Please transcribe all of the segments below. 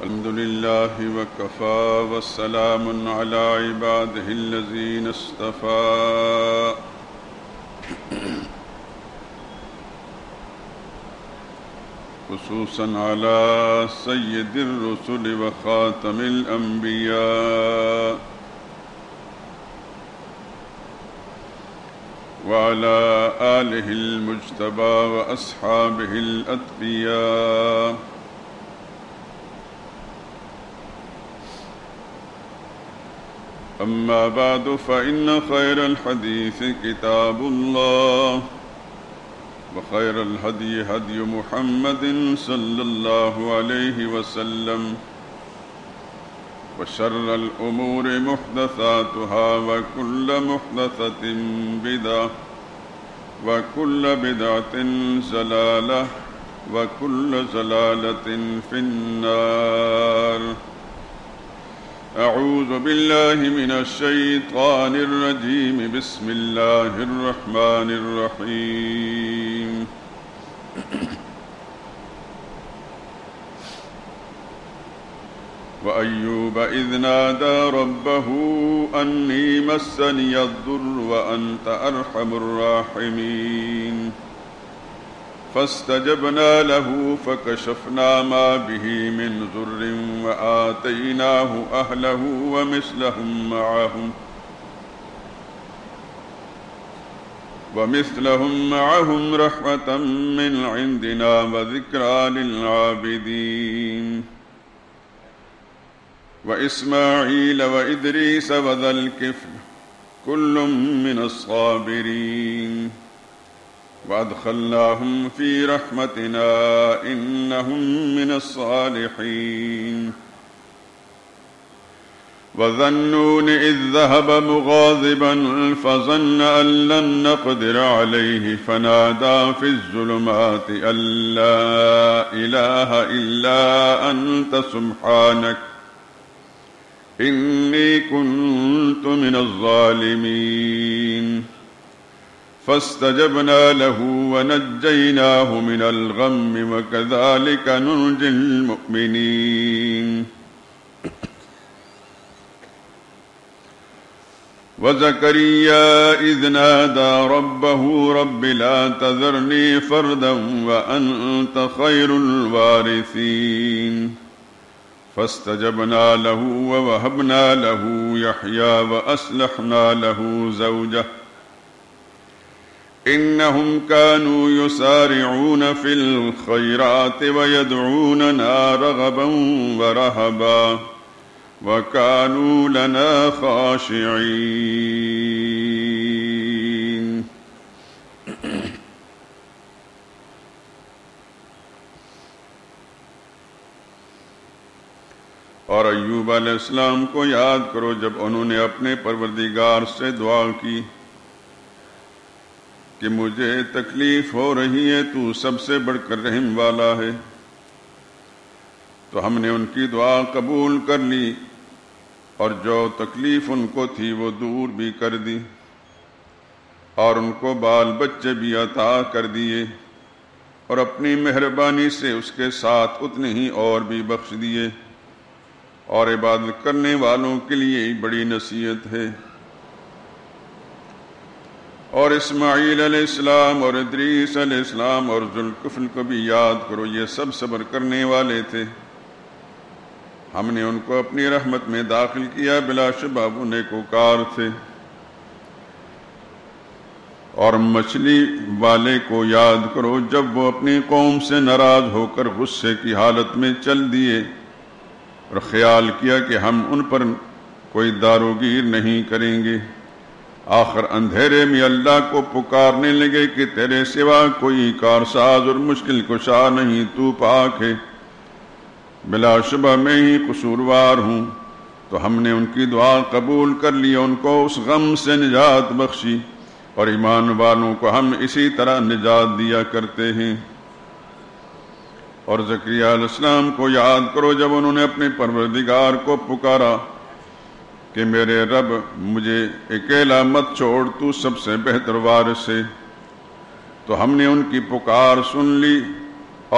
الحمد لله وكفى والسلام على عباده الذين اصطفى خصوصا على سيد الرسل وخاتم الأنبياء وعلى آله المجتبى وأصحابه الأتقياء أما بعد فإن خير الحديث كتاب الله وخير الهدي هدي محمد صلى الله عليه وسلم وشر الأمور محدثاتها وكل محدثة بدعة وكل بدعة ضلالة وكل ضلالة في النار. أعوذ بالله من الشيطان الرجيم. بسم الله الرحمن الرحيم. وأيوب إذ نادى ربه أني مسني الضر وأنت أرحم الراحمين فاستجبنا له فكشفنا ما به من ضر وآتيناه أهله ومثلهم معهم رحمة من عندنا وذكرى للعابدين. وإسماعيل وإدريس وذا الكفل كل من الصابرين وأدخلناهم في رحمتنا إنهم من الصالحين. وذا النون إذ ذهب مغاضبا فظن أن لن نقدر عليه فنادى في الظلمات أن لا إله إلا أنت سبحانك إني كنت من الظالمين. فاستجبنا له ونجيناه من الغم وكذلك ننجي المؤمنين. وزكريا إذ نادى ربه رب لا تذرني فردا وأنت خير الوارثين. فاستجبنا له ووهبنا له يحيى وأصلحنا له زوجه إنهم كانوا يسارعون في الخيرات ويدعوننا رغبا ورهبا وكانوا لنا خاشعين. اور ایوب علیہ السلام کو یاد کرو جب انہوں نے اپنے پروردگار سے دعا کی کہ مجھے تکلیف ہو رہی ہے، تو سب سے بڑھ کر رحم والا ہے. تو ہم نے ان کی دعا قبول کر لی اور جو تکلیف ان کو تھی وہ دور بھی کر دی اور ان کو بال بچے بھی عطا کر دیے اور اپنی مہربانی سے اس کے ساتھ اتنے ہی اور بھی بخش دیے. اور عبادت کرنے والوں کے لیے بڑی نصیحت ہے. اور اسماعیل علیہ السلام اور ادریس علیہ السلام اور ذوالکفل کو بھی یاد کرو، یہ سب صبر کرنے والے تھے. ہم نے ان کو اپنی رحمت میں داخل کیا، بلا شبہ وہ نیکوکار تھے. اور مچھلی والے کو یاد کرو جب وہ اپنی قوم سے ناراض ہو کر غصے کی حالت میں چل دیے اور خیال کیا کہ ہم ان پر کوئی داروگیر نہیں کریں گے. آخر اندھیرے میں اللہ کو پکارنے لگے کہ تیرے سوا کوئی کارساز اور مشکل کشا نہیں، تو پاک ہے، بلا شبہ میں ہی قصوروار ہوں. تو ہم نے ان کی دعا قبول کر لی، ان کو اس غم سے نجات بخشی اور ایمان والوں کو ہم اسی طرح نجات دیا کرتے ہیں. اور زکریا علیہ السلام کو یاد کرو جب انہوں نے اپنے پروردگار کو پکارا کہ میرے رب مجھے اکیلا مت چھوڑ، تو سب سے بہتر وارث ہے. تو ہم نے ان کی پکار سن لی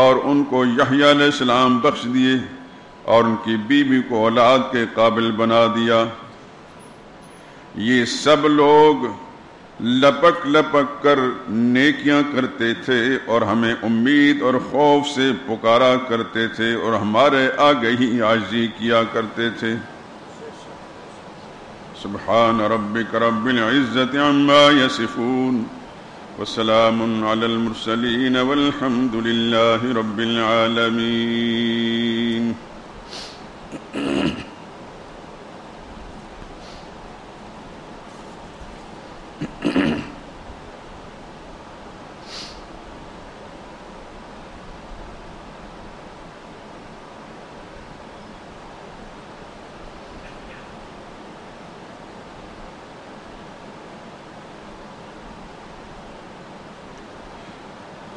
اور ان کو یحییٰ علیہ السلام بخش دیے اور ان کی بیوی کو اولاد کے قابل بنا دیا۔ یہ سب لوگ لپک لپک کر نیکیاں کرتے تھے اور ہمیں امید اور خوف سے پکارا کرتے تھے اور ہمارے آگے ہی عاجزی کیا کرتے تھے۔ سبحان ربک رب العزت عما یصفون وسلام علی المرسلین والحمد للہ رب العالمین۔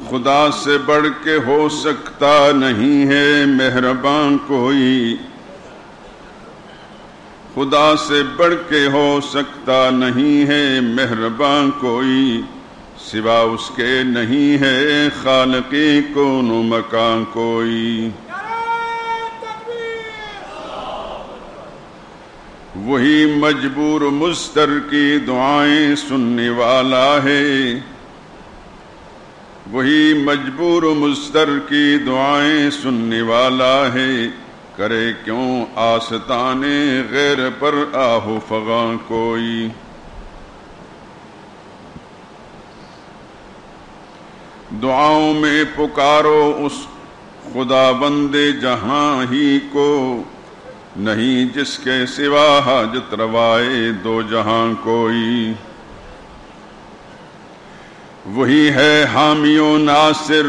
خدا سے بڑھ کے ہو سکتا نہیں ہے مہربان کوئی، خدا سے بڑھ کے ہو سکتا نہیں ہے مہربان کوئی، سوا اس کے نہیں ہے خالق کون و مکان کوئی۔ وہی مجبور مضطر کی دعائیں سننے والا ہے، وہی مجبور مضطر کی دعائیں سننے والا ہے، کرے کیوں آستانے غیر پر آہو فغاں کوئی۔ دعاؤں میں پکارو اس خدا بندے جہاں ہی کو، نہیں جس کے سوا حاجت روائے دو جہاں کوئی۔ وہی ہے حامی و ناصر،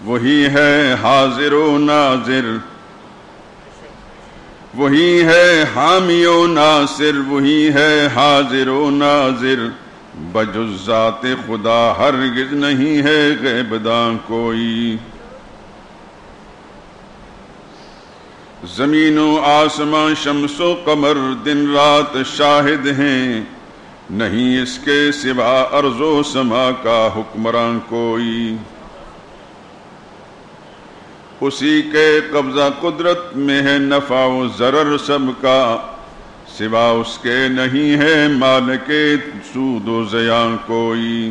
وہی ہے حاضر و ناظر، وہی ہے حامی و ناصر، وہی ہے حاضر و ناظر، بجز ذات خدا ہرگز نہیں ہے غیب داں کوئی۔ زمین و آسمان شمس و قمر دن رات شاہد ہیں، نہیں اس کے سوا ارض و سما کا حکمراں کوئی۔ اسی کے قبضہ قدرت میں ہے نفع و ضرر سب کا، سوا اس کے نہیں ہے مالک سود و زیاں کوئی۔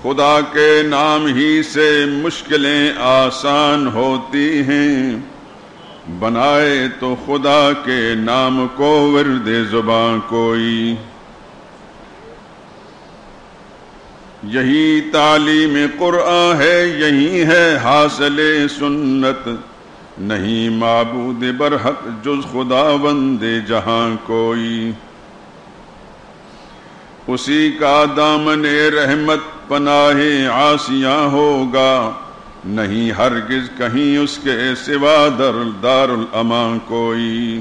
خدا کے نام ہی سے مشکلیں آسان ہوتی ہیں، بنائے تو خدا کے نام کو ورد زباں کوئی۔ یہی تعلیم قرآن ہے، یہی ہے حاصل سنت، نہیں معبود برحق جز خدا بند جہاں کوئی۔ اسی کا دامن رحمت پناہ عاصیاں ہوگا، نہیں ہرگز کہیں اس کے سوا دار الامان کوئی۔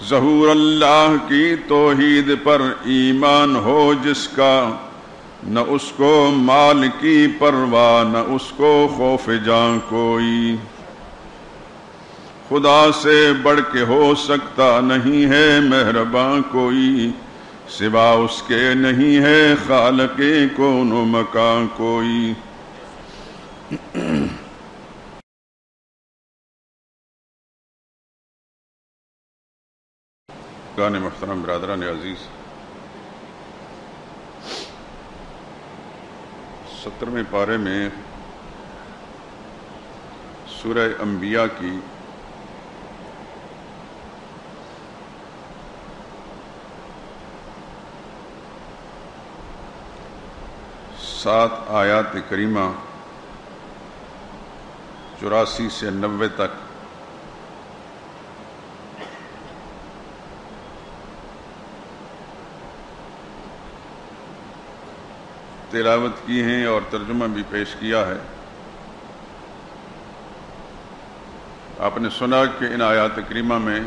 ظہور اللہ کی توحید پر ایمان ہو جس کا، نہ اس کو مال کی پرواہ نہ اس کو خوف جاں کوئی۔ خدا سے بڑھ کے ہو سکتا نہیں ہے مہرباں کوئی، سوا اس کے نہیں ہے خالق کون و مکان کوئی۔ گانے محترم برادران عزیز، 17ویں پارے میں سورہ انبیاء کی سات آیات کریمہ 84 سے 90 تک تلاوت کی ہیں اور ترجمہ بھی پیش کیا ہے۔ آپ نے سنا کہ ان آیات کریمہ میں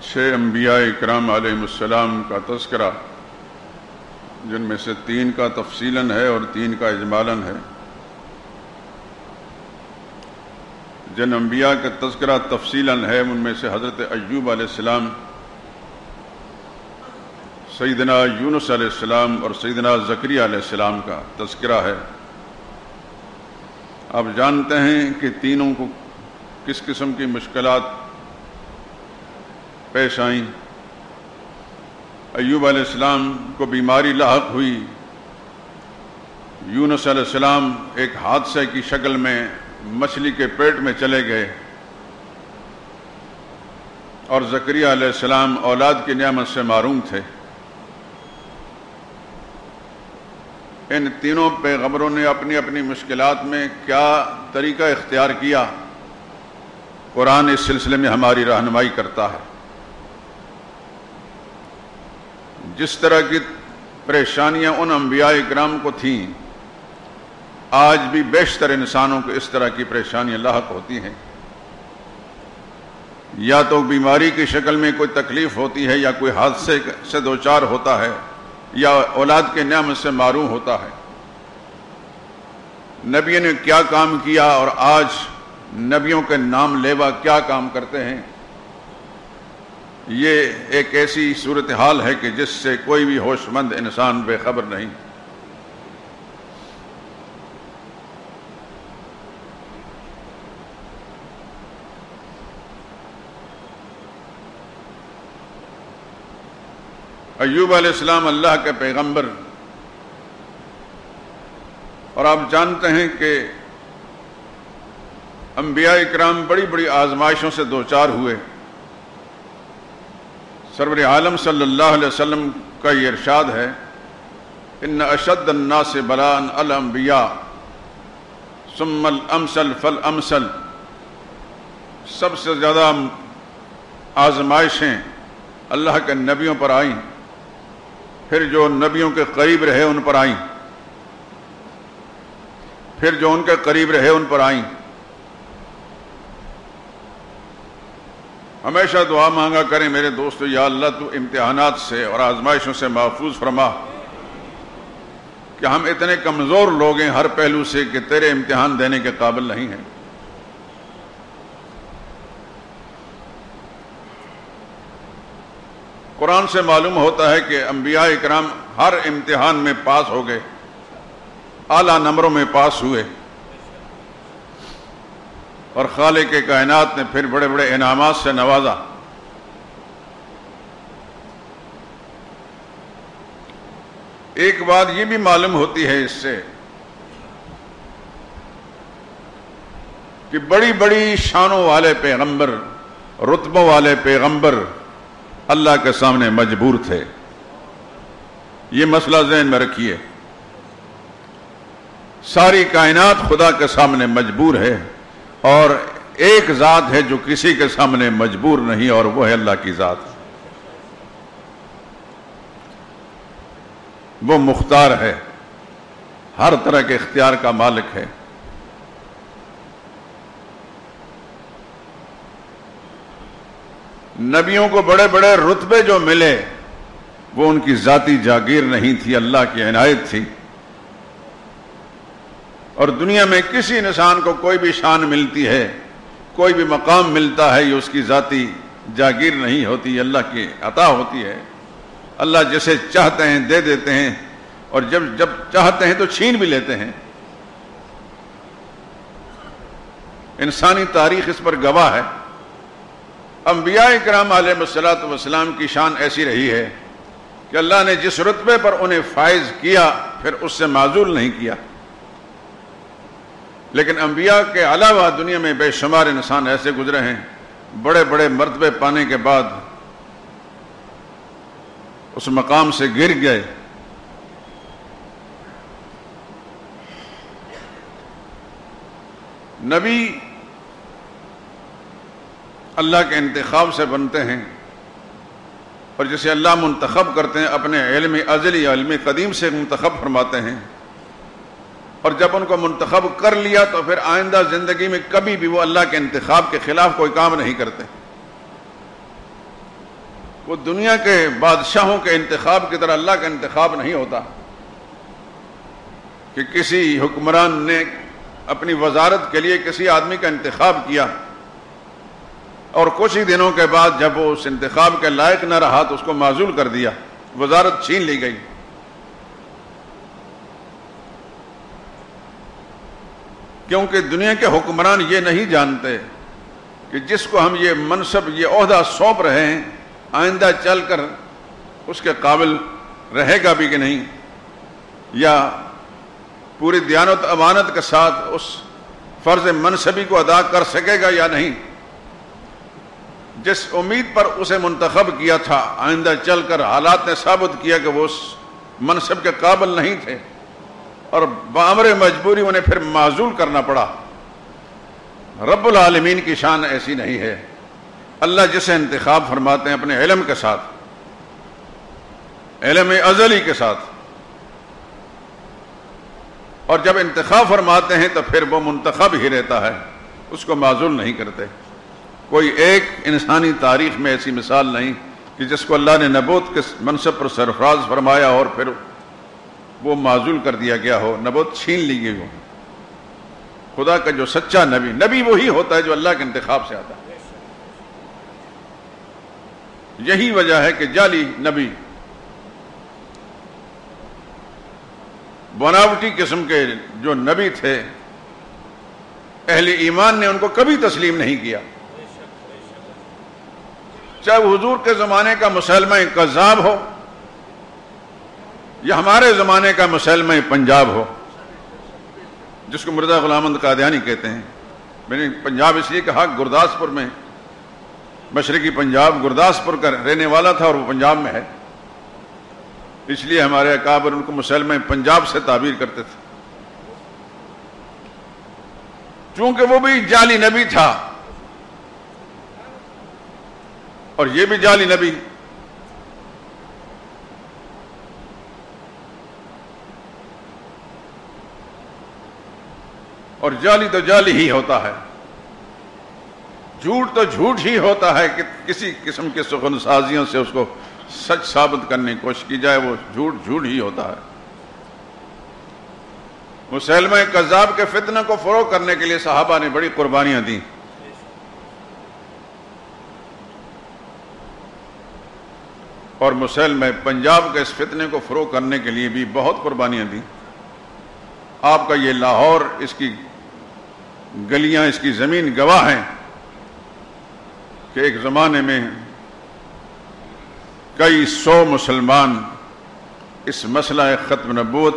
چھ انبیاء اکرام علیہ السلام کا تذکرہ، جن میں سے 3 کا تفصیلاً ہے اور 3 کا اجمالاً ہے۔ جن انبیاء کا تذکرہ تفصیلاً ہے ان میں سے حضرت ایوب علیہ السلام سیدنا یونس علیہ السلام اور سیدنا زکریہ علیہ السلام کا تذکرہ ہے۔ آپ جانتے ہیں کہ تینوں کو کس قسم کی مشکلات پیش آئیں۔ ایوب علیہ السلام کو بیماری لاحق ہوئی، یونس علیہ السلام ایک حادثے کی شکل میں مچھلی کے پیٹ میں چلے گئے، اور زکریہ علیہ السلام اولاد کی نعمت سے محروم تھے۔ ان تینوں پیغمبروں نے اپنی اپنی مشکلات میں کیا طریقہ اختیار کیا، قرآن اس سلسلے میں ہماری رہنمائی کرتا ہے۔ جس طرح کی پریشانیاں ان انبیاء اکرام کو تھیں، آج بھی بیشتر انسانوں کو اس طرح کی پریشانیاں لاحق ہوتی ہیں۔ یا تو بیماری کی شکل میں کوئی تکلیف ہوتی ہے، یا کوئی حادثے سے دوچار ہوتا ہے، یا اولاد کے نعمت سے محروم ہوتا ہے۔ نبی نے کیا کام کیا اور آج نبیوں کے نام لیوا کیا کام کرتے ہیں، یہ ایک ایسی صورتحال ہے کہ جس سے کوئی بھی ہوش مند انسان بے خبر نہیں۔ ایوب علیہ السلام اللہ کے پیغمبر، اور آپ جانتے ہیں کہ انبیاء اکرام بڑی بڑی آزمائشوں سے دوچار ہوئے۔ سرور عالم صلی اللہ علیہ وسلم کا یہ ارشاد ہے، ان اشد الناس بلاء الانبیاء ثم الامثل فالامثل، سب سے زیادہ آزمائشیں اللہ کے نبیوں پر آئیں، پھر جو نبیوں کے قریب رہے ان پر آئیں، پھر جو ان کے قریب رہے ان پر آئیں۔ ہمیشہ دعا مانگا کریں میرے دوستو، یا اللہ تو امتحانات سے اور آزمائشوں سے محفوظ فرما، کہ ہم اتنے کمزور لوگ ہیں ہر پہلو سے کہ تیرے امتحان دینے کے قابل نہیں ہیں۔ قرآن سے معلوم ہوتا ہے کہ انبیاء اکرام ہر امتحان میں پاس ہو گئے، اعلیٰ نمبروں میں پاس ہوئے، اور خالق کائنات نے پھر بڑے بڑے انعامات سے نوازا۔ ایک بات یہ بھی معلوم ہوتی ہے اس سے کہ بڑی بڑی شانوں والے پیغمبر، رتبوں والے پیغمبر اللہ کے سامنے مجبور تھے۔ یہ مسئلہ ذہن میں رکھیے، ساری کائنات خدا کے سامنے مجبور ہے، اور ایک ذات ہے جو کسی کے سامنے مجبور نہیں، اور وہ ہے اللہ کی ذات۔ وہ مختار ہے، ہر طرح کے اختیار کا مالک ہے۔ نبیوں کو بڑے بڑے رتبے جو ملے وہ ان کی ذاتی جاگیر نہیں تھی، اللہ کی عنایت تھی۔ اور دنیا میں کسی انسان کو کوئی بھی شان ملتی ہے، کوئی بھی مقام ملتا ہے، یہ اس کی ذاتی جاگیر نہیں ہوتی، اللہ کی عطا ہوتی ہے۔ اللہ جسے چاہتے ہیں دے دیتے ہیں، اور جب چاہتے ہیں تو چھین بھی لیتے ہیں۔ انسانی تاریخ اس پر گواہ ہے۔ انبیاء اکرام علیہ الصلوۃ والسلام کی شان ایسی رہی ہے کہ اللہ نے جس رتبے پر انہیں فائز کیا پھر اس سے معزول نہیں کیا۔ لیکن انبیاء کے علاوہ دنیا میں بے شمار انسان ایسے گزرے ہیں، بڑے بڑے مرتبے پانے کے بعد اس مقام سے گر گئے۔ نبی اللہ کے انتخاب سے بنتے ہیں، اور جسے اللہ منتخب کرتے ہیں اپنے علم ازلی علم قدیم سے منتخب فرماتے ہیں، اور جب ان کو منتخب کر لیا تو پھر آئندہ زندگی میں کبھی بھی وہ اللہ کے انتخاب کے خلاف کوئی کام نہیں کرتے۔ وہ دنیا کے بادشاہوں کے انتخاب کی طرح اللہ کا انتخاب نہیں ہوتا کہ کسی حکمران نے اپنی وزارت کے لیے کسی آدمی کا انتخاب کیا اور کچھ ہی دنوں کے بعد جب وہ اس انتخاب کے لائق نہ رہا تو اس کو معزول کر دیا۔ وزارت چھین لی گئی. کیونکہ دنیا کے حکمران یہ نہیں جانتے کہ جس کو ہم یہ منصب یہ عہدہ سونپ رہے ہیں آئندہ چل کر اس کے قابل رہے گا بھی کہ نہیں، یا پوری دیانت امانت کے ساتھ اس فرض منصبی کو ادا کر سکے گا یا نہیں. جس امید پر اسے منتخب کیا تھا آئندہ چل کر حالات نے ثابت کیا کہ وہ اس منصب کے قابل نہیں تھے اور بامر مجبوری انہیں پھر معزول کرنا پڑا. رب العالمین کی شان ایسی نہیں ہے. اللہ جسے انتخاب فرماتے ہیں اپنے علم کے ساتھ، علم ازلی کے ساتھ، اور جب انتخاب فرماتے ہیں تو پھر وہ منتخب ہی رہتا ہے، اس کو معزول نہیں کرتے. کوئی ایک انسانی تاریخ میں ایسی مثال نہیں کہ جس کو اللہ نے نبوت کے منصب پر سرفراز فرمایا اور پھر وہ معزول کر دیا گیا ہو، نبوت چھین لی گئی ہو. خدا کا جو سچا نبی وہی ہوتا ہے جو اللہ کے انتخاب سے آتا ہے. یہی وجہ ہے کہ جعلی نبی، بناوٹی قسم کے جو نبی تھے، اہل ایمان نے ان کو کبھی تسلیم نہیں کیا. چاہے حضور کے زمانے کا مسلمہ کذاب ہو یا ہمارے زمانے کا مسلمہ پنجاب ہو، جس کو مرزا غلام احمد قادیانی کہتے ہیں. میں نے پنجاب اس لیے کہا، گرداسپور میں، مشرقی پنجاب گرداسپور کا رہنے والا تھا اور وہ پنجاب میں ہے، اس لیے ہمارے اکابر ان کو مسلمہ پنجاب سے تعبیر کرتے تھے. چونکہ وہ بھی جعلی نبی تھا اور یہ بھی جعلی نبی، اور جعلی تو جعلی ہی ہوتا ہے، جھوٹ تو جھوٹ ہی ہوتا ہے کہ کسی قسم کے سخن سازیوں سے اس کو سچ ثابت کرنے کی کوشش کی جائے، وہ جھوٹ جھوٹ ہی ہوتا ہے. مسلمہ کذاب کے فتنہ کو فروغ کرنے کے لیے صحابہ نے بڑی قربانیاں دیں. اور مسلمہ پنجاب کے اس فتنے کو فروغ کرنے کے لیے بھی بہت قربانیاں دیں. آپ کا یہ لاہور، اس کی گلیاں، اس کی زمین گواہ ہیں کہ ایک زمانے میں کئی سو مسلمان اس مسئلہ ختم نبوت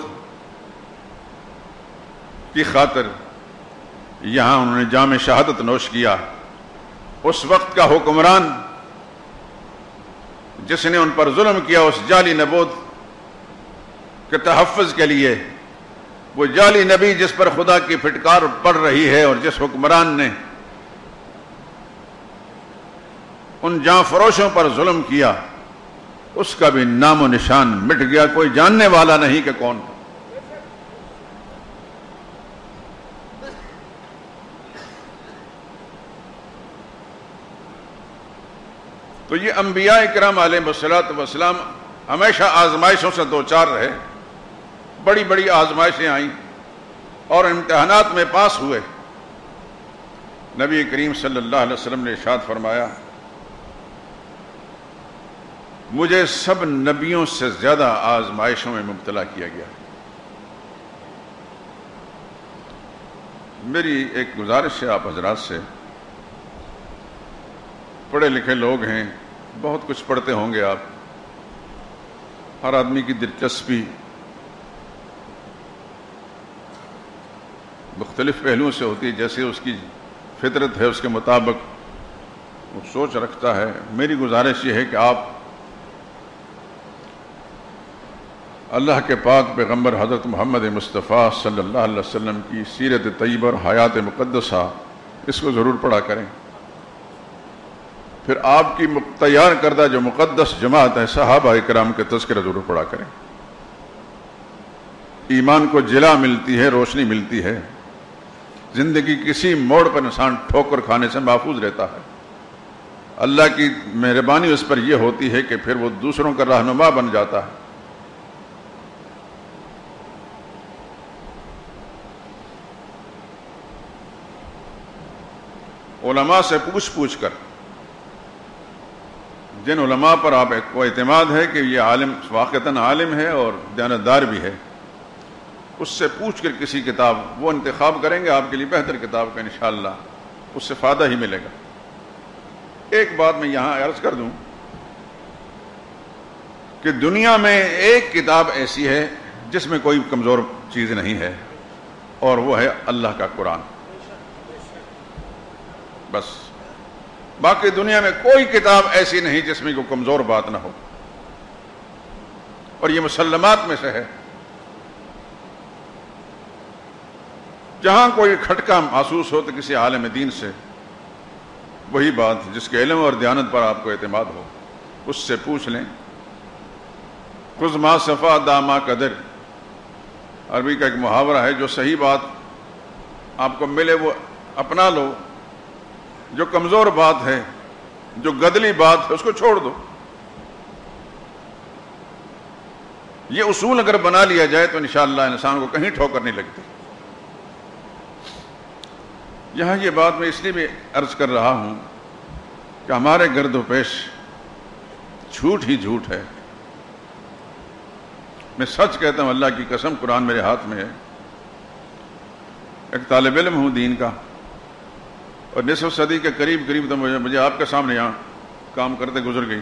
کی خاطر یہاں انہوں نے جام شہادت نوش کیا. اس وقت کا حکمران جس نے ان پر ظلم کیا، اس جعلی نبوت کے تحفظ کے لیے، وہ جعلی نبی جس پر خدا کی پھٹکار پڑ رہی ہے اور جس حکمران نے ان جاں فروشوں پر ظلم کیا، اس کا بھی نام و نشان مٹ گیا، کوئی جاننے والا نہیں کہ کون. تو یہ انبیاء کرام علیہ الصلوۃ والسلام ہمیشہ آزمائشوں سے دوچار رہے، بڑی بڑی آزمائشیں آئیں اور امتحانات میں پاس ہوئے. نبی کریم صلی اللہ علیہ وسلم نے ارشاد فرمایا، مجھے سب نبیوں سے زیادہ آزمائشوں میں مبتلا کیا گیا. میری ایک گزارش ہے آپ حضرات سے، پڑھے لکھے لوگ ہیں، بہت کچھ پڑھتے ہوں گے آپ، ہر آدمی کی دلچسپی مختلف پہلوؤں سے ہوتی ہے، جیسے اس کی فطرت ہے اس کے مطابق وہ سوچ رکھتا ہے. میری گزارش یہ ہے کہ آپ اللہ کے پاک پیغمبر حضرت محمد مصطفیٰ صلی اللہ علیہ وسلم کی سیرت طیبہ اور حیات مقدسہ اس کو ضرور پڑھا کریں. پھر آپ کی تیار کردہ جو مقدس جماعت ہے صحابہ کرام کے تذکرہ ضرور پڑھا کریں. ایمان کو جلا ملتی ہے، روشنی ملتی ہے، زندگی کسی موڑ پر انسان ٹھوکر کھانے سے محفوظ رہتا ہے. اللہ کی مہربانی اس پر یہ ہوتی ہے کہ پھر وہ دوسروں کا رہنما بن جاتا ہے. علماء سے پوچھ کر جن علماء پر آپ کو اعتماد ہے کہ یہ عالم واقعتاً عالم ہے اور دیانتدار بھی ہے، اس سے پوچھ کر کسی کتاب وہ انتخاب کریں گے آپ کے لیے بہتر کتاب کا، انشاءاللہ اس سے فائدہ ہی ملے گا۔ ایک بات میں یہاں عرض کر دوں کہ دنیا میں ایک کتاب ایسی ہے جس میں کوئی کمزور چیز نہیں ہے، اور وہ ہے اللہ کا قرآن۔ بس باقی دنیا میں کوئی کتاب ایسی نہیں جس میں کوئی کمزور بات نہ ہو، اور یہ مسلمات میں سے ہے۔ جہاں کوئی کھٹکا محسوس ہو تو کسی عالم دین سے وہی بات جس کے علم اور دیانت پر آپ کو اعتماد ہو اس سے پوچھ لیں۔ خذ ما صفا داما قدر، عربی کا ایک محاورہ ہے، جو صحیح بات آپ کو ملے وہ اپنا لو، جو کمزور بات ہے، جو گدلی بات ہے، اس کو چھوڑ دو۔ یہ اصول اگر بنا لیا جائے تو انشاءاللہ انسان کو کہیں ٹھوکر نہیں لگتی۔ یہاں یہ بات میں اس لیے بھی عرض کر رہا ہوں کہ ہمارے گرد و پیش جھوٹ ہی جھوٹ ہے۔ میں سچ کہتا ہوں، اللہ کی قسم، قرآن میرے ہاتھ میں ہے۔ ایک طالب علم ہوں دین کا، اور نصف صدی کے قریب تو مجھے آپ کے سامنے یہاں کام کرتے گزر گئی۔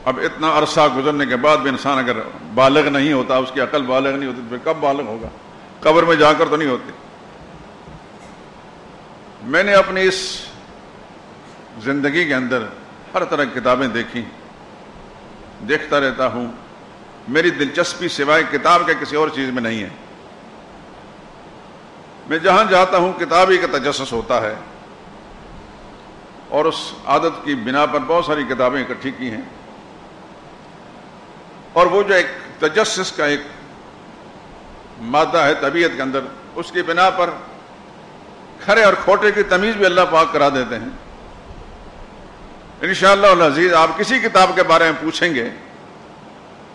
اب اتنا عرصہ گزرنے کے بعد بھی انسان اگر بالغ نہیں ہوتا، اس کی عقل بالغ نہیں ہوتی، تو پھر کب بالغ ہوگا؟ قبر میں جا کر تو نہیں ہوتی۔ میں نے اپنی اس زندگی کے اندر ہر طرح کی کتابیں دیکھی، دیکھتا رہتا ہوں۔ میری دلچسپی سوائے کتاب کے کسی اور چیز میں نہیں ہے۔ میں جہاں جاتا ہوں کتابی کا تجسس ہوتا ہے، اور اس عادت کی بنا پر بہت ساری کتابیں اکٹھی کی ہیں، اور وہ جو ایک تجسس کا ایک مادہ ہے طبیعت کے اندر، اس کی بنا پر کھرے اور کھوٹے کی تمیز بھی اللہ پاک کرا دیتے ہیں۔ انشاءاللہ العزیز آپ کسی کتاب کے بارے میں پوچھیں گے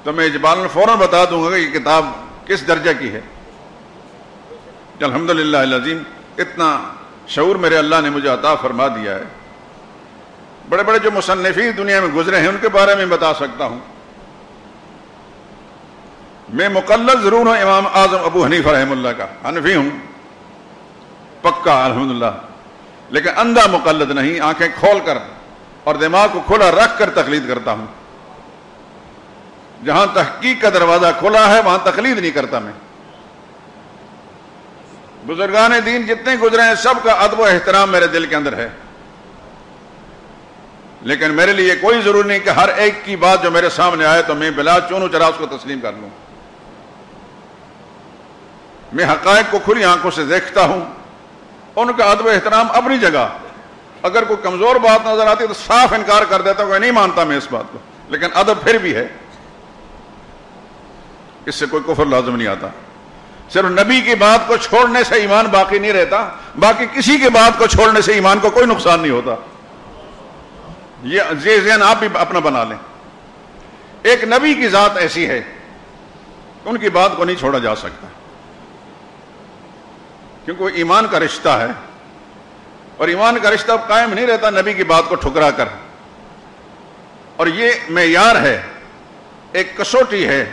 تو میں اجمالاً فوراً بتا دوں گا کہ یہ کتاب کس درجہ کی ہے۔ الحمدللہ العظیم، اتنا شعور میرے اللہ نے مجھے عطا فرما دیا ہے۔ بڑے بڑے جو مصنفین دنیا میں گزرے ہیں ان کے بارے میں بتا سکتا ہوں۔ میں مقلد ضرور ہوں امام اعظم ابو حنیفہ رحمہ اللہ کا، حنفی ہوں پکا الحمدللہ، لیکن اندھا مقلد نہیں، آنکھیں کھول کر اور دماغ کو کھلا رکھ کر تقلید کرتا ہوں۔ جہاں تحقیق کا دروازہ کھلا ہے وہاں تقلید نہیں کرتا میں۔ بزرگان دین جتنے گزرے ہیں سب کا ادب و احترام میرے دل کے اندر ہے، لیکن میرے لیے کوئی ضروری نہیں کہ ہر ایک کی بات جو میرے سامنے آئے تو میں بلا چونو چرا اس کو تسلیم کر لوں۔ میں حقائق کو کھلی آنکھوں سے دیکھتا ہوں، ان کا ادب و احترام اپنی جگہ۔ اگر کوئی کمزور بات نظر آتی تو صاف انکار کر دیتا ہوں کہ نہیں مانتا میں اس بات کو، لیکن ادب پھر بھی ہے، اس سے کوئی کفر لازم نہیں آتا۔ صرف نبی کی بات کو چھوڑنے سے ایمان باقی نہیں رہتا، باقی کسی کی بات کو چھوڑنے سے ایمان کو کوئی نقصان نہیں ہوتا۔ یہ ذہن آپ بھی اپنا بنا لیں۔ ایک نبی کی ذات ایسی ہے ان کی بات کو نہیں چھوڑا جا سکتا، کیونکہ وہ ایمان کا رشتہ ہے، اور ایمان کا رشتہ قائم نہیں رہتا نبی کی بات کو ٹھکرا کر۔ اور یہ معیار ہے، ایک کسوٹی ہے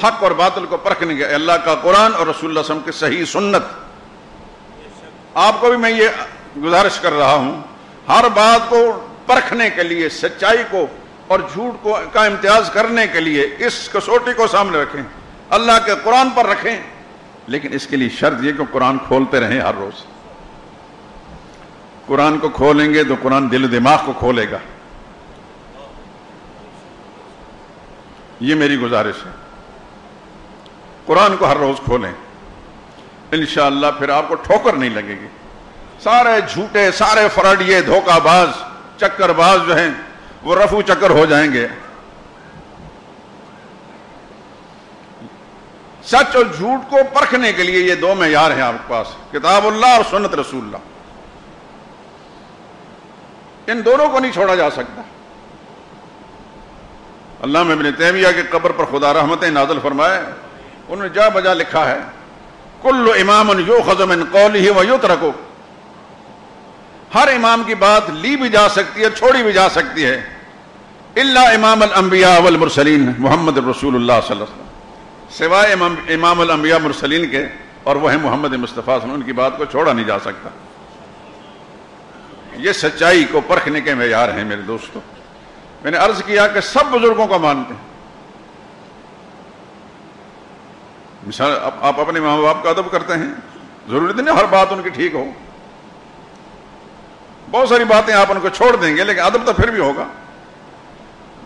حق اور باطل کو پرکھنے کے، اللہ کا قرآن اور رسول اللہ صلی اللہ علیہ وسلم کی صحیح سنت۔ آپ کو بھی میں یہ گزارش کر رہا ہوں، ہر بات کو پرکھنے کے لیے، سچائی کو اور جھوٹ کو کا امتیاز کرنے کے لیے اس کسوٹی کو سامنے رکھیں، اللہ کے قرآن پر رکھیں، لیکن اس کے لیے شرط یہ کہ قرآن کھولتے رہیں ہر روز۔ قرآن کو کھولیں گے تو قرآن دل و دماغ کو کھولے گا۔ یہ میری گزارش ہے، قرآن کو ہر روز کھولیں، انشاءاللہ پھر آپ کو ٹھوکر نہیں لگے گی۔ سارے جھوٹے، سارے فراڈیے، دھوکہ باز، چکر باز جو ہیں وہ رفو چکر ہو جائیں گے۔ سچ اور جھوٹ کو پرکھنے کے لیے یہ دو معیار ہیں آپ کے پاس، کتاب اللہ اور سنت رسول اللہ۔ ان دونوں کو نہیں چھوڑا جا سکتا۔ علامہ ابن تیمیہ کی قبر پر خدا رحمتیں نازل فرمائے، انہوں نے جا بجا لکھا ہے، کل امام یؤخذ من قولہ ویترک، ہر امام کی بات لی بھی جا سکتی ہے، چھوڑی بھی جا سکتی ہے، الا امام الانبیاء والمرسلین محمد رسول اللہ صلی اللہ علیہ وسلم، سوائے امام الانبیاء مرسلین کے، اور وہ ہے محمد مصطفیٰ صلی اللہ علیہ وسلم، ان کی بات کو چھوڑا نہیں جا سکتا۔ یہ سچائی کو پرکھنے کے معیار ہیں میرے دوستو۔ میں نے عرض کیا کہ سب بزرگوں کو مانتے ہیں۔ مثال آپ اپنے ماں باپ کا ادب کرتے ہیں، ضروری نہیں ہر بات ان کی ٹھیک ہو، بہت ساری باتیں آپ ان کو چھوڑ دیں گے لیکن ادب تو پھر بھی ہوگا۔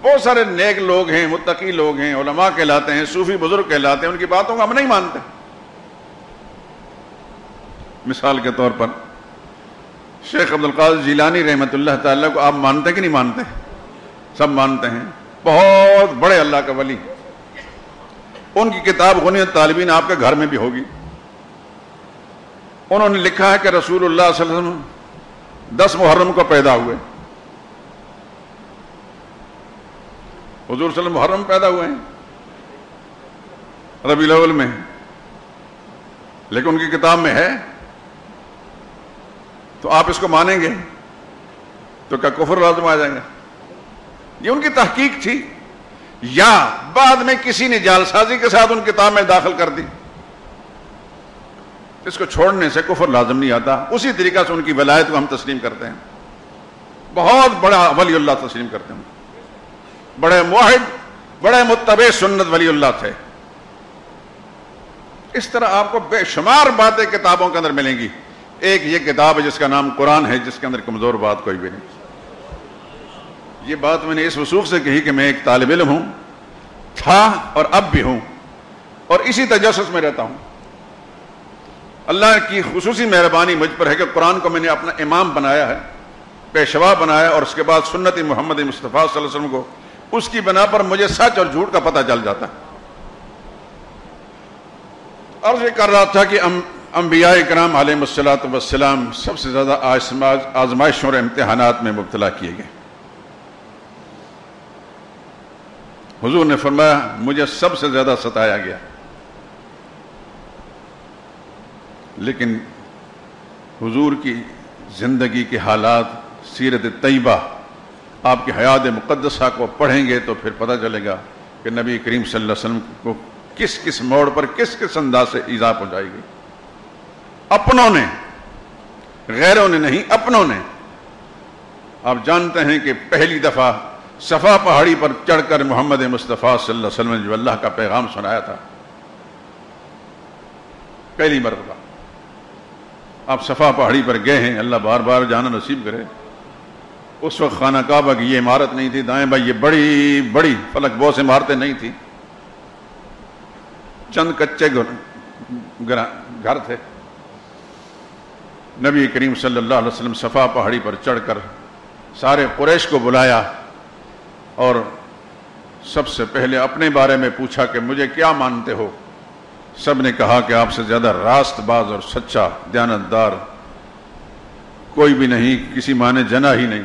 بہت سارے نیک لوگ ہیں، متقی لوگ ہیں، علماء کہلاتے ہیں، صوفی بزرگ کہلاتے ہیں، ان کی باتوں کو ہم نہیں مانتے۔ مثال کے طور پر شیخ عبدالقادر جیلانی رحمۃ اللہ تعالیٰ کو آپ مانتے کہ نہیں مانتے؟ سب مانتے ہیں، بہت بڑے اللہ کا ولی۔ ان کی کتاب غنیۃ الطالبین آپ کے گھر میں بھی ہوگی۔ انہوں نے لکھا ہے کہ رسول اللہ صلی اللہ علیہ وسلم 10 محرم کو پیدا ہوئے۔ حضور صلی اللہ علیہ وسلم محرم پیدا ہوئے ہیں، ربیع الاول میں، لیکن ان کی کتاب میں ہے، تو آپ اس کو مانیں گے تو کیا کفر لازم آ جائیں گے؟ یہ ان کی تحقیق تھی، یا بعد میں کسی نے جعلسازی کے ساتھ ان کتاب میں داخل کر دی؟ اس کو چھوڑنے سے کفر لازم نہیں آتا۔ اسی طریقہ سے ان کی ولایت کو ہم تسلیم کرتے ہیں، بہت بڑا ولی اللہ تسلیم کرتے ہیں، بڑے موحد، بڑے متبع سنت ولی اللہ تھے۔ اس طرح آپ کو بے شمار باتیں کتابوں کے اندر ملیں گی۔ ایک یہ کتاب ہے جس کا نام قرآن ہے، جس کے اندر کمزور بات کوئی بھی نہیں۔ یہ بات میں نے اس وثوق سے کہی کہ میں ایک طالب علم ہوں، تھا اور اب بھی ہوں، اور اسی تجسس میں رہتا ہوں۔ اللہ کی خصوصی مہربانی مجھ پر ہے کہ قرآن کو میں نے اپنا امام بنایا ہے، پیشوا بنایا، اور اس کے بعد سنت محمد مصطفیٰ صلی اللہ علیہ وسلم کو اس کی بنا پر مجھے سچ اور جھوٹ کا پتہ چل جاتا ہے۔ عرض یہ کر رہا تھا کہ انبیاء کرام علیہ الصلوۃ والسلام سب سے زیادہ آزمائشوں اور امتحانات میں مبتلا کیے گئے۔ حضور نے فرمایا مجھے سب سے زیادہ ستایا گیا، لیکن حضور کی زندگی کے حالات، سیرت طیبہ، آپ کی حیات مقدسہ کو پڑھیں گے تو پھر پتہ چلے گا کہ نبی کریم صلی اللہ علیہ وسلم کو کس کس موڑ پر کس کس انداز سے ایذا پہنچائی گئی۔ اپنوں نے، غیروں نے نہیں، اپنوں نے۔ آپ جانتے ہیں کہ پہلی دفعہ صفا پہاڑی پر چڑھ کر محمد مصطفیٰ صلی اللہ علیہ وسلم نے جو اللہ کا پیغام سنایا تھا، پہلی مرتبہ آپ صفا پہاڑی پر گئے ہیں، اللہ بار بار جانا نصیب کرے۔ اس وقت خانہ کعبہ کی یہ عمارت نہیں تھی، دائیں بھائی یہ بڑی بڑی فلک بوس عمارتیں نہیں تھیں، چند کچے گھر تھے۔ نبی کریم صلی اللہ علیہ وسلم صفا پہاڑی پر چڑھ کر سارے قریش کو بلایا اور سب سے پہلے اپنے بارے میں پوچھا کہ مجھے کیا مانتے ہو؟ سب نے کہا کہ آپ سے زیادہ راست باز اور سچا دیانتدار کوئی بھی نہیں، کسی معنی جنا ہی نہیں۔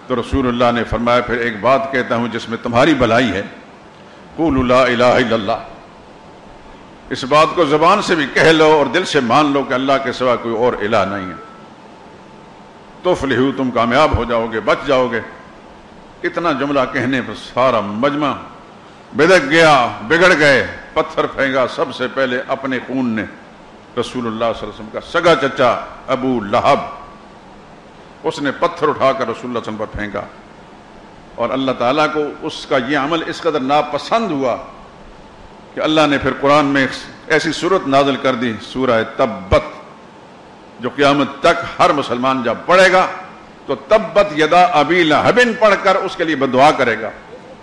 تو رسول اللہ نے فرمایا پھر ایک بات کہتا ہوں جس میں تمہاری بھلائی ہے، قولوا لا الہ الا اللہ۔ اس بات کو زبان سے بھی کہہ لو اور دل سے مان لو کہ اللہ کے سوا کوئی اور الہ نہیں ہے، تفلحوا، تم کامیاب ہو جاؤ گے، بچ جاؤ گے۔ اتنا جملہ کہنے پر سارا مجمع بدک گیا، بگڑ گئے، پتھر پھینکا سب سے پہلے اپنے خون نے رسول اللہ صلی اللہ علیہ وسلم کا سگا چچا ابو لہب، اس نے پتھر اٹھا کر رسول اللہ صلی اللہ علیہ وسلم پر پھینکا، اور اللہ تعالیٰ کو اس کا یہ عمل اس قدر ناپسند ہوا کہ اللہ نے پھر قرآن میں ایسی سورت نازل کر دی، سورہ تبت، جو قیامت تک ہر مسلمان جب پڑھے گا تو تبت یدا ابی لہب پڑھ کر اس کے لیے بدعا کرے گا۔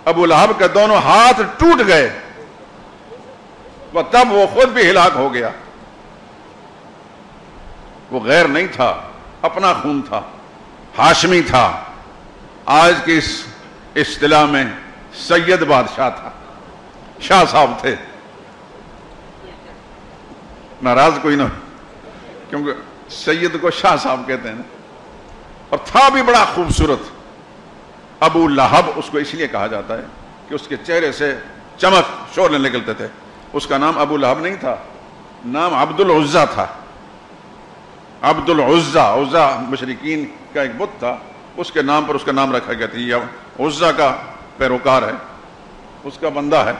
ابو لہب کے دونوں ہاتھ ٹوٹ گئے، تب وہ خود بھی ہلاک ہو گیا۔ وہ غیر نہیں تھا، اپنا خون تھا، ہاشمی تھا، آج کی اس اصطلاح میں سید بادشاہ تھا، شاہ صاحب تھے۔ ناراض کوئی نہ، کیونکہ سید کو شاہ صاحب کہتے ہیں، اور تھا بھی بڑا خوبصورت۔ ابو لہب اس کو اس لیے کہا جاتا ہے کہ اس کے چہرے سے چمک شعلے نکلتے تھے۔ اس کا نام ابو لہب نہیں تھا، نام عبد العزہ تھا۔ عبد العزہ، عزہ مشرکین کا ایک بت تھا، اس کے نام پر اس کا نام رکھا گیا تھا. یہ عزا کا پیروکار ہے, اس کا بندہ ہے.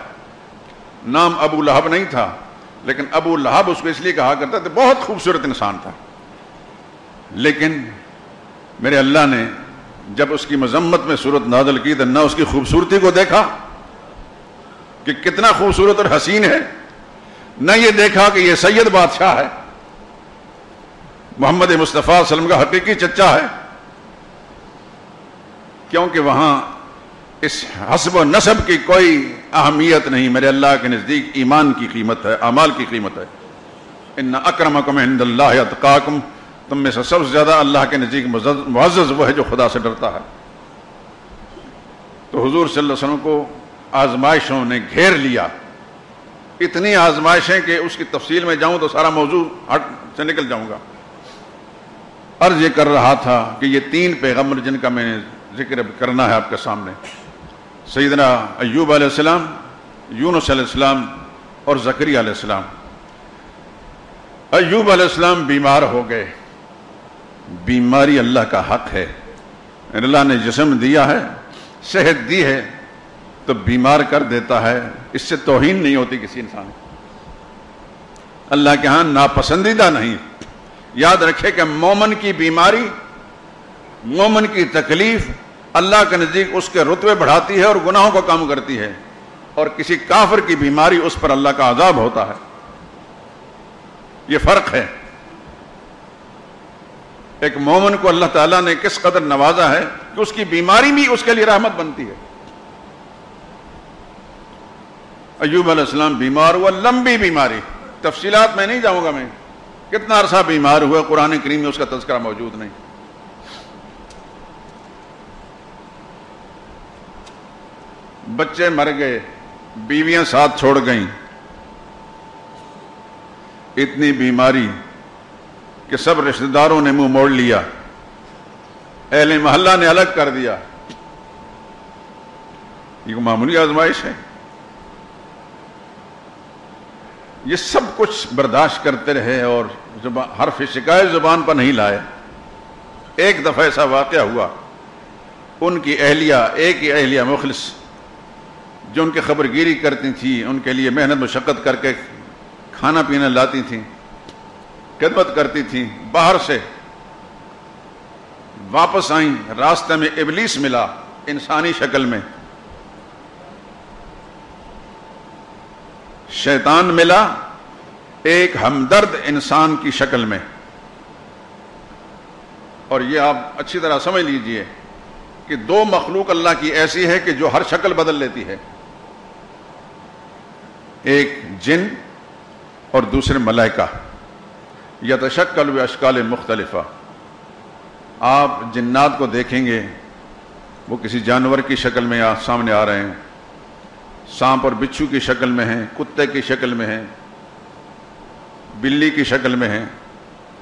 نام ابو لہب نہیں تھا, لیکن ابو لہب اس کو اس لیے کہا کرتا تھا, بہت خوبصورت انسان تھا. لیکن میرے اللہ نے جب اس کی مذمت میں صورت نازل کی تو نہ اس کی خوبصورتی کو دیکھا کہ کتنا خوبصورت اور حسین ہے, نہ یہ دیکھا کہ یہ سید بادشاہ ہے, محمد مصطفیٰ صلی اللہ علیہ وسلم کا حقیقی چچا ہے. کیونکہ وہاں اس حسب و نسب کی کوئی اہمیت نہیں. میرے اللہ کے نزدیک ایمان کی قیمت ہے, اعمال کی قیمت ہے. ان اکرمکم عند اللہ اتقاکم, تم میں سے سب سے زیادہ اللہ کے نزدیک معزز وہ ہے جو خدا سے ڈرتا ہے. تو حضور صلی اللہ علیہ وسلم کو آزمائشوں نے گھیر لیا, اتنی آزمائشیں کہ اس کی تفصیل میں جاؤں تو سارا موضوع ہٹ سے نکل جاؤں گا. عرض یہ کر رہا تھا کہ یہ 3 پیغمبر جن کا میں نے ذکر کرنا ہے آپ کے سامنے, سیدنا ایوب علیہ السلام, یونس علیہ السلام اور زکریا علیہ السلام. ایوب علیہ السلام بیمار ہو گئے. بیماری اللہ کا حق ہے, اللہ نے جسم دیا ہے, صحت دی ہے تو بیمار کر دیتا ہے, اس سے توہین نہیں ہوتی کسی انسان کو, اللہ کے ہاں ناپسندیدہ نہیں. یاد رکھے کہ مومن کی بیماری, مومن کی تکلیف اللہ کے نزدیک اس کے رتبے بڑھاتی ہے اور گناہوں کو کم کرتی ہے, اور کسی کافر کی بیماری اس پر اللہ کا عذاب ہوتا ہے. یہ فرق ہے. ایک مومن کو اللہ تعالیٰ نے کس قدر نوازا ہے کہ اس کی بیماری بھی اس کے لیے رحمت بنتی ہے. ایوب علیہ السلام بیمار ہوا, لمبی بیماری, تفصیلات میں نہیں جاؤں گا. میں کتنا عرصہ بیمار ہوا قرآن کریم میں اس کا تذکرہ موجود نہیں. بچے مر گئے, بیویاں ساتھ چھوڑ گئیں, اتنی بیماری کہ سب رشتہ داروں نے منہ موڑ لیا, اہل محلہ نے الگ کر دیا. یہ معمولی آزمائش ہے. یہ سب کچھ برداشت کرتے رہے اور حرف شکایت زبان پر نہیں لائے. ایک دفعہ ایسا واقعہ ہوا, ان کی اہلیہ, ایک ہی اہلیہ مخلص جو ان کی خبر گیری کرتی تھی, ان کے لیے محنت مشقت کر کے کھانا پینا لاتی تھیں, خدمت کرتی تھیں, باہر سے واپس آئیں. راستے میں ابلیس ملا انسانی شکل میں, شیطان ملا ایک ہمدرد انسان کی شکل میں. اور یہ آپ اچھی طرح سمجھ لیجئے کہ 2 مخلوق اللہ کی ایسی ہے کہ جو ہر شکل بدل لیتی ہے, ایک جن اور دوسرے ملائکہ. یتشکل باشکال مختلفہ. آپ جنات کو دیکھیں گے وہ کسی جانور کی شکل میں سامنے آ رہے ہیں, سانپ اور بچھو کی شکل میں ہیں, کتے کی شکل میں ہیں, بلی کی شکل میں ہیں,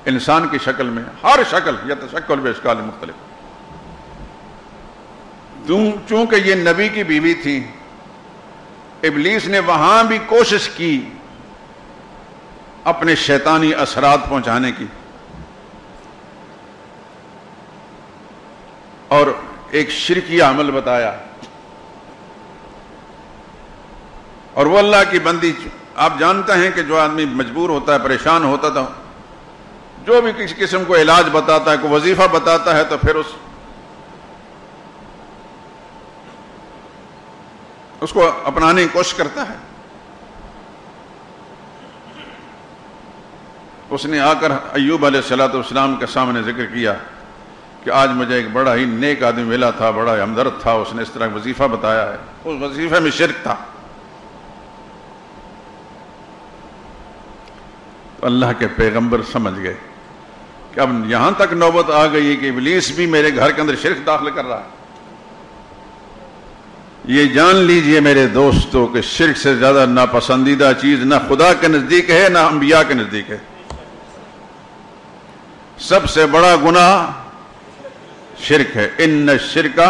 انسان کی شکل میں, ہر شکل. یتشکل باشکال مختلف. چونکہ یہ نبی کی بیوی تھی, ابلیس نے وہاں بھی کوشش کی اپنے شیطانی اثرات پہنچانے کی, اور ایک شرکی عمل بتایا. اور وہ اللہ کی بندی, آپ جانتے ہیں کہ جو آدمی مجبور ہوتا ہے, پریشان ہوتا تھا, جو بھی کسی قسم کو علاج بتاتا ہے, کوئی وظیفہ بتاتا ہے, تو پھر اس کو اپنانے کی کوشش کرتا ہے. اس نے آ کر ایوب علیہ السلام کے سامنے ذکر کیا کہ آج مجھے ایک بڑا ہی نیک آدمی ملا تھا, بڑا ہمدرد تھا, اس نے اس طرح وظیفہ بتایا ہے. اس وظیفے میں شرک تھا. تو اللہ کے پیغمبر سمجھ گئے کہ اب یہاں تک نوبت آ گئی کہ ابلیس بھی میرے گھر کے اندر شرک داخل کر رہا ہے. یہ جان لیجئے میرے دوستو کہ شرک سے زیادہ ناپسندیدہ چیز نہ خدا کے نزدیک ہے نہ انبیاء کے نزدیک ہے. سب سے بڑا گناہ شرک ہے. ان الشرک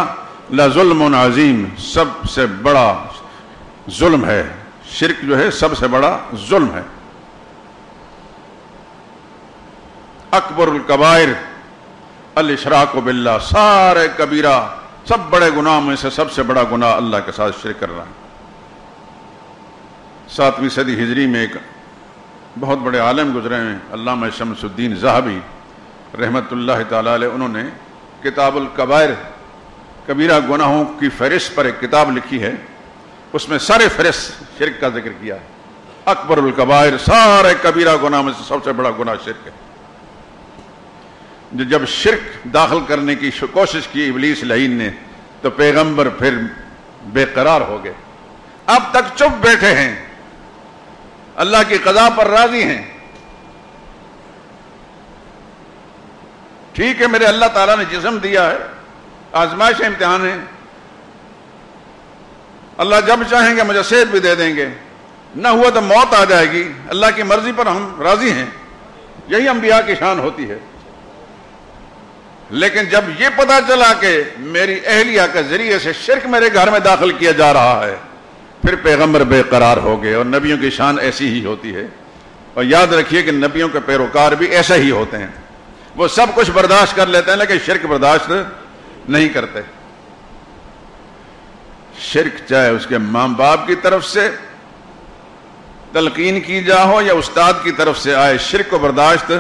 لظلم عظیم. سب سے بڑا ظلم ہے شرک, جو ہے سب سے بڑا ظلم ہے. اکبر الکبائر الاشراک باللہ، سارے کبیرہ سب بڑے گناہ میں سے سب سے بڑا گناہ اللہ کے ساتھ شرک کرنا ہے۔ 7ویں صدی ہجری میں ایک بہت بڑے عالم گزرے ہیں علامہ شمس الدین ذہبی رحمۃ اللہ تعالی علیہ، انہوں نے کتاب الکبائر، کبیرہ گناہوں کی فہرست پر ایک کتاب لکھی ہے، اس میں سارے فہرست شرک کا ذکر کیا ہے۔ اکبر الکبائر، سارے کبیرہ گناہ میں سے سب سے بڑا گناہ شرک ہے۔ جب شرک داخل کرنے کی کوشش کی ابلیس لعین نے تو پیغمبر پھر بے قرار ہو گئے، اب تک چپ بیٹھے ہیں، اللہ کی قضا پر راضی ہیں۔ ٹھیک ہے، میرے اللہ تعالیٰ نے جسم دیا ہے، آزمائش امتحان ہے، اللہ جب چاہیں گے مجھے صحت بھی دے دیں گے، نہ ہوا تو موت آ جائے گی، اللہ کی مرضی پر ہم راضی ہیں، یہی انبیاء کی شان ہوتی ہے۔ لیکن جب یہ پتا چلا کہ میری اہلیہ کے ذریعے سے شرک میرے گھر میں داخل کیا جا رہا ہے، پھر پیغمبر بے قرار ہو گئے، اور نبیوں کی شان ایسی ہی ہوتی ہے۔ اور یاد رکھیے کہ نبیوں کے پیروکار بھی ایسے ہی ہوتے ہیں، وہ سب کچھ برداشت کر لیتے ہیں لیکن شرک برداشت نہیں کرتے۔ شرک چاہے اس کے ماں باپ کی طرف سے تلقین کی جا ہو یا استاد کی طرف سے آئے، شرک کو برداشت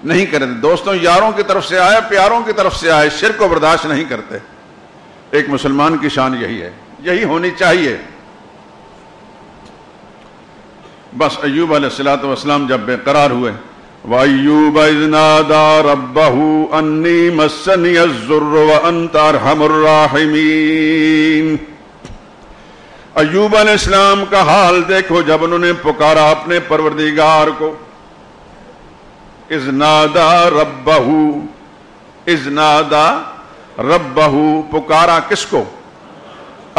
نہیں کرتے۔ دوستوں یاروں کی طرف سے آئے، پیاروں کی طرف سے آئے، شرک کو برداشت نہیں کرتے۔ ایک مسلمان کی شان یہی ہے، یہی ہونی چاہیے۔ بس ایوب علیہ السلام جب بے قرار ہوئے، وَأَيُّوبَ إِذْ نَادَىٰ رَبَّهُ أَنِّي مَسَّنِيَ الضُّرُّ وَأَنْتَ أَرْحَمُ الرَّاحِمِينَ۔ ایوب علیہ السلام کا حال دیکھو جب انہوں نے پکارا اپنے پروردگار کو، اذ نادا ربہ، اذ نادا ربہ، پکارا کس کو؟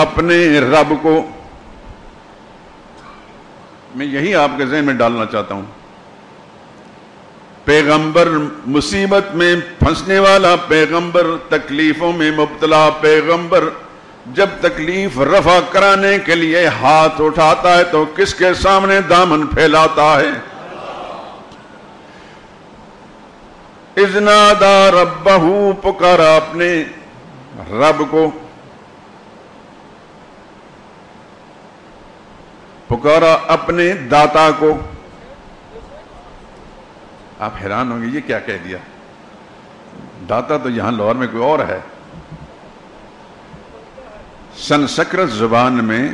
اپنے رب کو۔ میں یہی آپ کے ذہن میں ڈالنا چاہتا ہوں، پیغمبر مصیبت میں پھنسنے والا پیغمبر، تکلیفوں میں مبتلا پیغمبر، جب تکلیف رفع کرانے کے لیے ہاتھ اٹھاتا ہے تو کس کے سامنے دامن پھیلاتا ہے؟ اذ نادا ربہ، پکارا اپنے رب کو، پکارا اپنے داتا کو۔ آپ حیران ہوں گے یہ کیا کہہ دیا، داتا تو یہاں لاہور میں کوئی اور ہے۔ سنسکرت زبان میں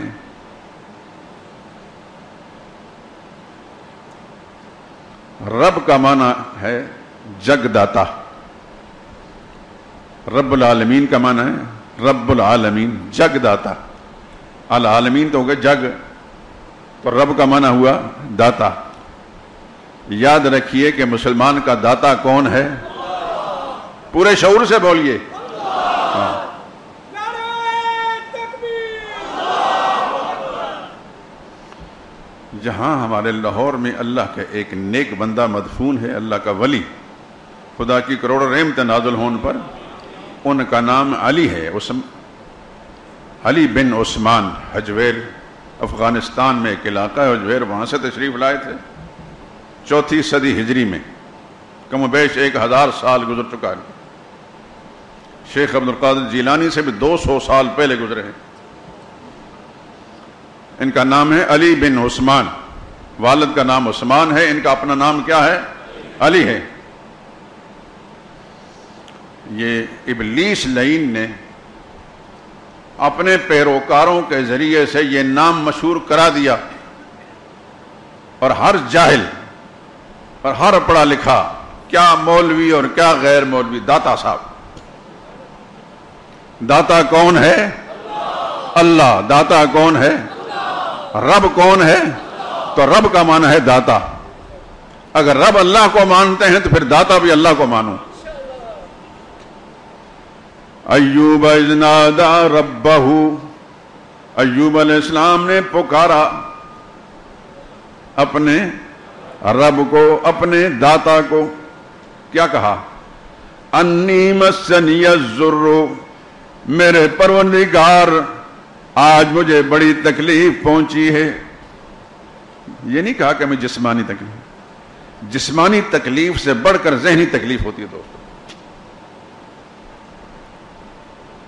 رب کا معنی ہے جگ داتا، رب العالمین کا معنی ہے رب العالمین، جگ داتا۔ العالمین تو ہو گئے جگ، تو رب کا معنی ہوا داتا۔ یاد رکھیے کہ مسلمان کا داتا کون ہے؟ پورے شعور سے بولیے۔ جہاں ہمارے لاہور میں اللہ کا ایک نیک بندہ مدفون ہے، اللہ کا ولی، خدا کی کروڑوں رحمت نازل ہون پر، ان کا نام علی ہے، علی بن عثمان حجویر، افغانستان میں ایک علاقہ ہے حجویر، وہاں سے تشریف لائے تھے 4 صدی ہجری میں، کم و بیش 1000 سال گزر چکا ہے۔ شیخ عبد القادر جیلانی سے بھی 200 سال پہلے گزرے ہیں۔ ان کا نام ہے علی بن عثمان، والد کا نام عثمان ہے، ان کا اپنا نام کیا ہے؟ علی ہے۔ یہ ابلیس لعین نے اپنے پیروکاروں کے ذریعے سے یہ نام مشہور کرا دیا، اور ہر جاہل اور ہر پڑھا لکھا، کیا مولوی اور کیا غیر مولوی، داتا صاحب۔ داتا کون ہے؟ اللہ۔ داتا کون ہے؟ رب کون ہے؟ تو رب کا معنی ہے داتا۔ اگر رب اللہ کو مانتے ہیں تو پھر داتا بھی اللہ کو مانو۔ ایوب اذ نادا ربہ، ایوب علیہ السلام نے پکارا اپنے رب کو، اپنے داتا کو۔ کیا کہا؟ انی مسنی الضر، میرے پروردگار آج مجھے بڑی تکلیف پہنچی ہے۔ یہ نہیں کہا کہ میں جسمانی تکلیف، جسمانی تکلیف سے بڑھ کر ذہنی تکلیف ہوتی ہے دوستو۔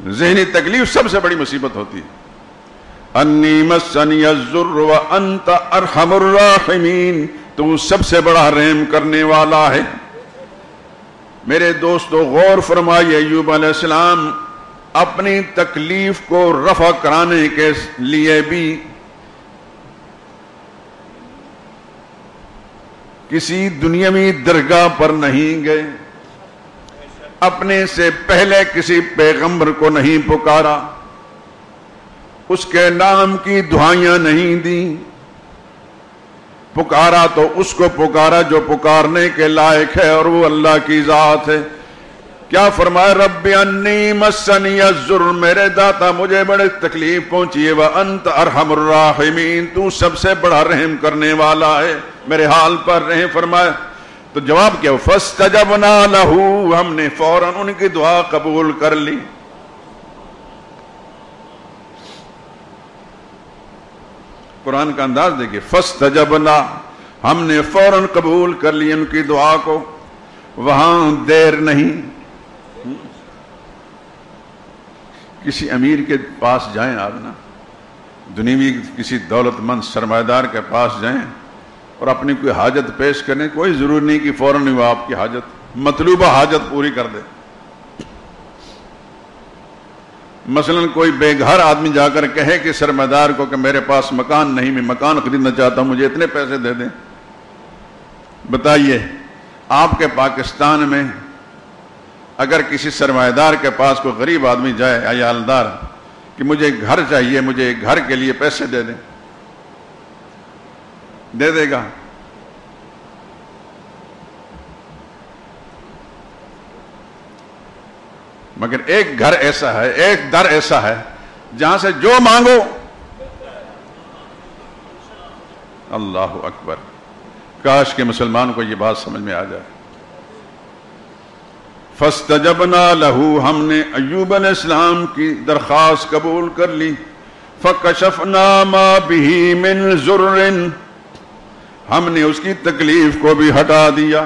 ذہنی تکلیف سب سے بڑی مصیبت ہوتی ہے. انی مسنی الضر وانت ارحم الراحمین، تو سب سے بڑا رحم کرنے والا ہے. میرے دوستو غور فرمائیے، ایوب علیہ السلام اپنی تکلیف کو رفع کرانے کے لیے بھی کسی دنیاوی درگاہ پر نہیں گئے، اپنے سے پہلے کسی پیغمبر کو نہیں پکارا، اس کے نام کی دعائیاں نہیں دیں. پکارا تو اس کو پکارا جو پکارنے کے لائق ہے، اور وہ اللہ کی ذات ہے. کیا فرمایا؟ رب انی مسنی الضر، میرے داتا مجھے بڑے تکلیف پہنچی ہے، وانت ارحم الراحمین، تو سب سے بڑا رحم کرنے والا ہے، میرے حال پر رحم فرمایا. تو جواب کیا؟ فاستجبنا لہ، ہم نے فوراً ان کی دعا قبول کر لی. قرآن کا انداز دیکھیے، فاستجبنا، ہم نے فوراً قبول کر لی ان کی دعا کو، وہاں دیر نہیں. کسی امیر کے پاس جائیں آپ نا، دنیوی کسی دولت مند سرمایہ دار کے پاس جائیں اور اپنی کوئی حاجت پیش کریں، کوئی ضروری نہیں کہ فوراً وہ آپ کی حاجت، مطلوبہ حاجت پوری کر دے. مثلا کوئی بے گھر آدمی جا کر کہے کہ سرمایہ دار کو کہ میرے پاس مکان نہیں، میں مکان خریدنا چاہتا ہوں، مجھے اتنے پیسے دے دیں. بتائیے آپ کے پاکستان میں اگر کسی سرمایہ دار کے پاس کوئی غریب آدمی جائے، عیالدار، کہ مجھے گھر چاہیے، مجھے گھر کے لیے پیسے دے دیں، دے دے گا؟ مگر ایک گھر ایسا ہے، ایک در ایسا ہے جہاں سے جو مانگو. اللہ اکبر، کاش کہ مسلمان کو یہ بات سمجھ میں آ جائے. فاستجبنا لہ، ہم نے ایوب علیہ السلام کی درخواست قبول کر لی. فکشفنا ما بہ من ضر، ہم نے اس کی تکلیف کو بھی ہٹا دیا.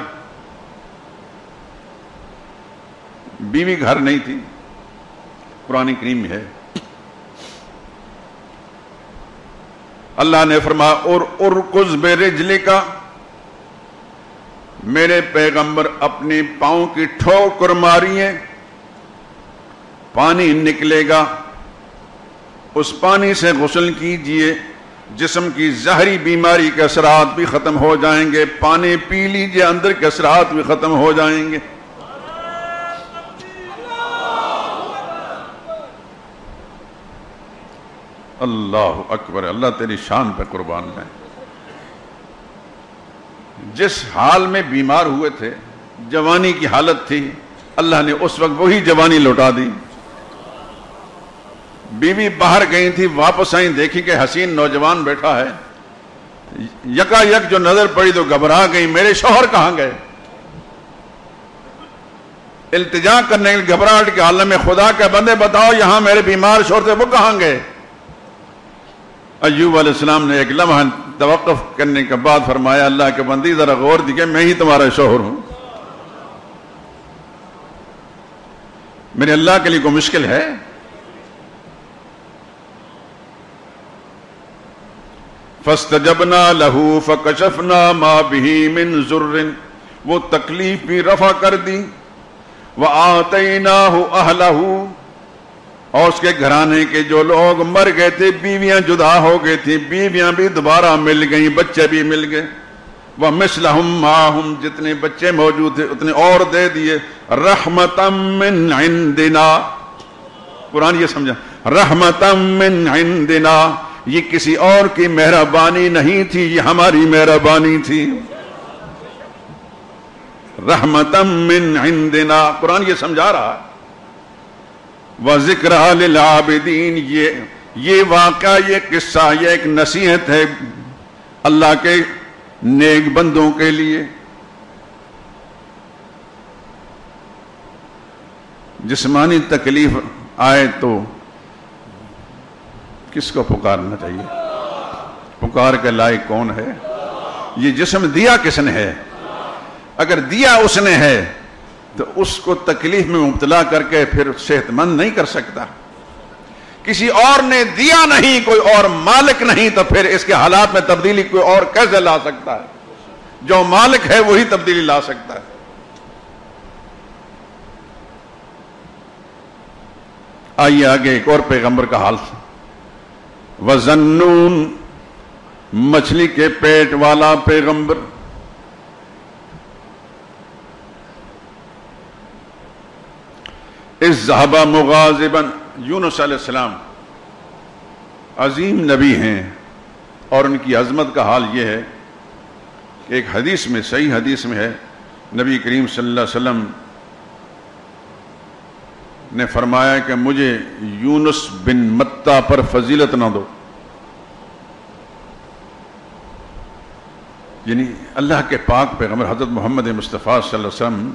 بیوی گھر نہیں تھی، قرآن کریم میں ہے. اللہ نے فرمایا اور ارکض برجلک، میرے پیغمبر اپنی پاؤں کی ٹھوکر ماریے، پانی نکلے گا، اس پانی سے غسل کیجئے، جسم کی ظاہری بیماری کے اثرات بھی ختم ہو جائیں گے. پانی پی لیجئے، اندر کے اثرات بھی ختم ہو جائیں گے. اللہ اکبر، اللہ تیری شان پہ قربان ہے. جس حال میں بیمار ہوئے تھے، جوانی کی حالت تھی، اللہ نے اس وقت وہی جوانی لوٹا دی. بیوی باہر گئی تھی، واپس آئیں، دیکھی کہ حسین نوجوان بیٹھا ہے. یکا یک جو نظر پڑی تو گھبرا گئی، میرے شوہر کہاں گئے؟ التجا کرنے کے گھبراہٹ کے عالم میں، خدا کے بندے بتاؤ یہاں میرے بیمار شوہر تھے، وہ کہاں گئے؟ ایوب علیہ السلام نے ایک لمحہ توقف کرنے کے بعد فرمایا، اللہ کے بندی ذرا غور دیکھیں، میں ہی تمہارا شوہر ہوں. میرے اللہ کے لیے کوئی مشکل ہے؟ فاستجبنا لہ فکشفنا ما بہ من ضر، وہ تکلیف بھی رفع کر دی. وآتیناہ اہلہ، اور اس کے گھرانے کے جو لوگ مر گئے تھے، بیویاں جدا ہو گئی تھی، بیویاں بھی دوبارہ مل گئیں، بچے بھی مل گئے. وَمِثْلَهُمْ مَعَهُمْ، جتنے بچے موجود تھے اتنے اور دے دیے. رَحْمَةً مِّنْ عِنْدِنَا، قرآن یہ سمجھا، رَحْمَةً مِّنْ عِنْدِنَا، یہ کسی اور کی مہربانی نہیں تھی، یہ ہماری مہربانی تھی. رَحْمَةً مِّنْ عِنْدِنَا، قرآن یہ سمجھا رہا ہے. وَذِكْرَى لِلْعَابِدِينَ، یہ واقعہ، یہ قصہ، یہ ایک نصیحت ہے اللہ کے نیک بندوں کے لیے. جسمانی تکلیف آئے تو کس کو پکارنا چاہیے؟ پکار کے لائق کون ہے؟ یہ جسم دیا کس نے ہے؟ اگر دیا اس نے ہے تو اس کو تکلیف میں مبتلا کر کے پھر صحت مند نہیں کر سکتا. کسی اور نے دیا نہیں، کوئی اور مالک نہیں، تو پھر اس کے حالات میں تبدیلی کوئی اور کیسے لا سکتا ہے؟ جو مالک ہے وہی تبدیلی لا سکتا ہے. آئیے آگے ایک اور پیغمبر کا حال. وَذَنُّونَ، مچھلی کے پیٹ والا پیغمبر. اِذْ ذَهَبَ مُغَاضِبًا، یونس علیہ السلام عظیم نبی ہیں، اور ان کی عظمت کا حال یہ ہے کہ ایک حدیث میں، صحیح حدیث میں ہے، نبی کریم صلی اللہ علیہ وسلم نے فرمایا کہ مجھے یونس بن متہ پر فضیلت نہ دو. یعنی اللہ کے پاک پیغمبر حضرت محمد مصطفیٰ صلی اللہ علیہ وسلم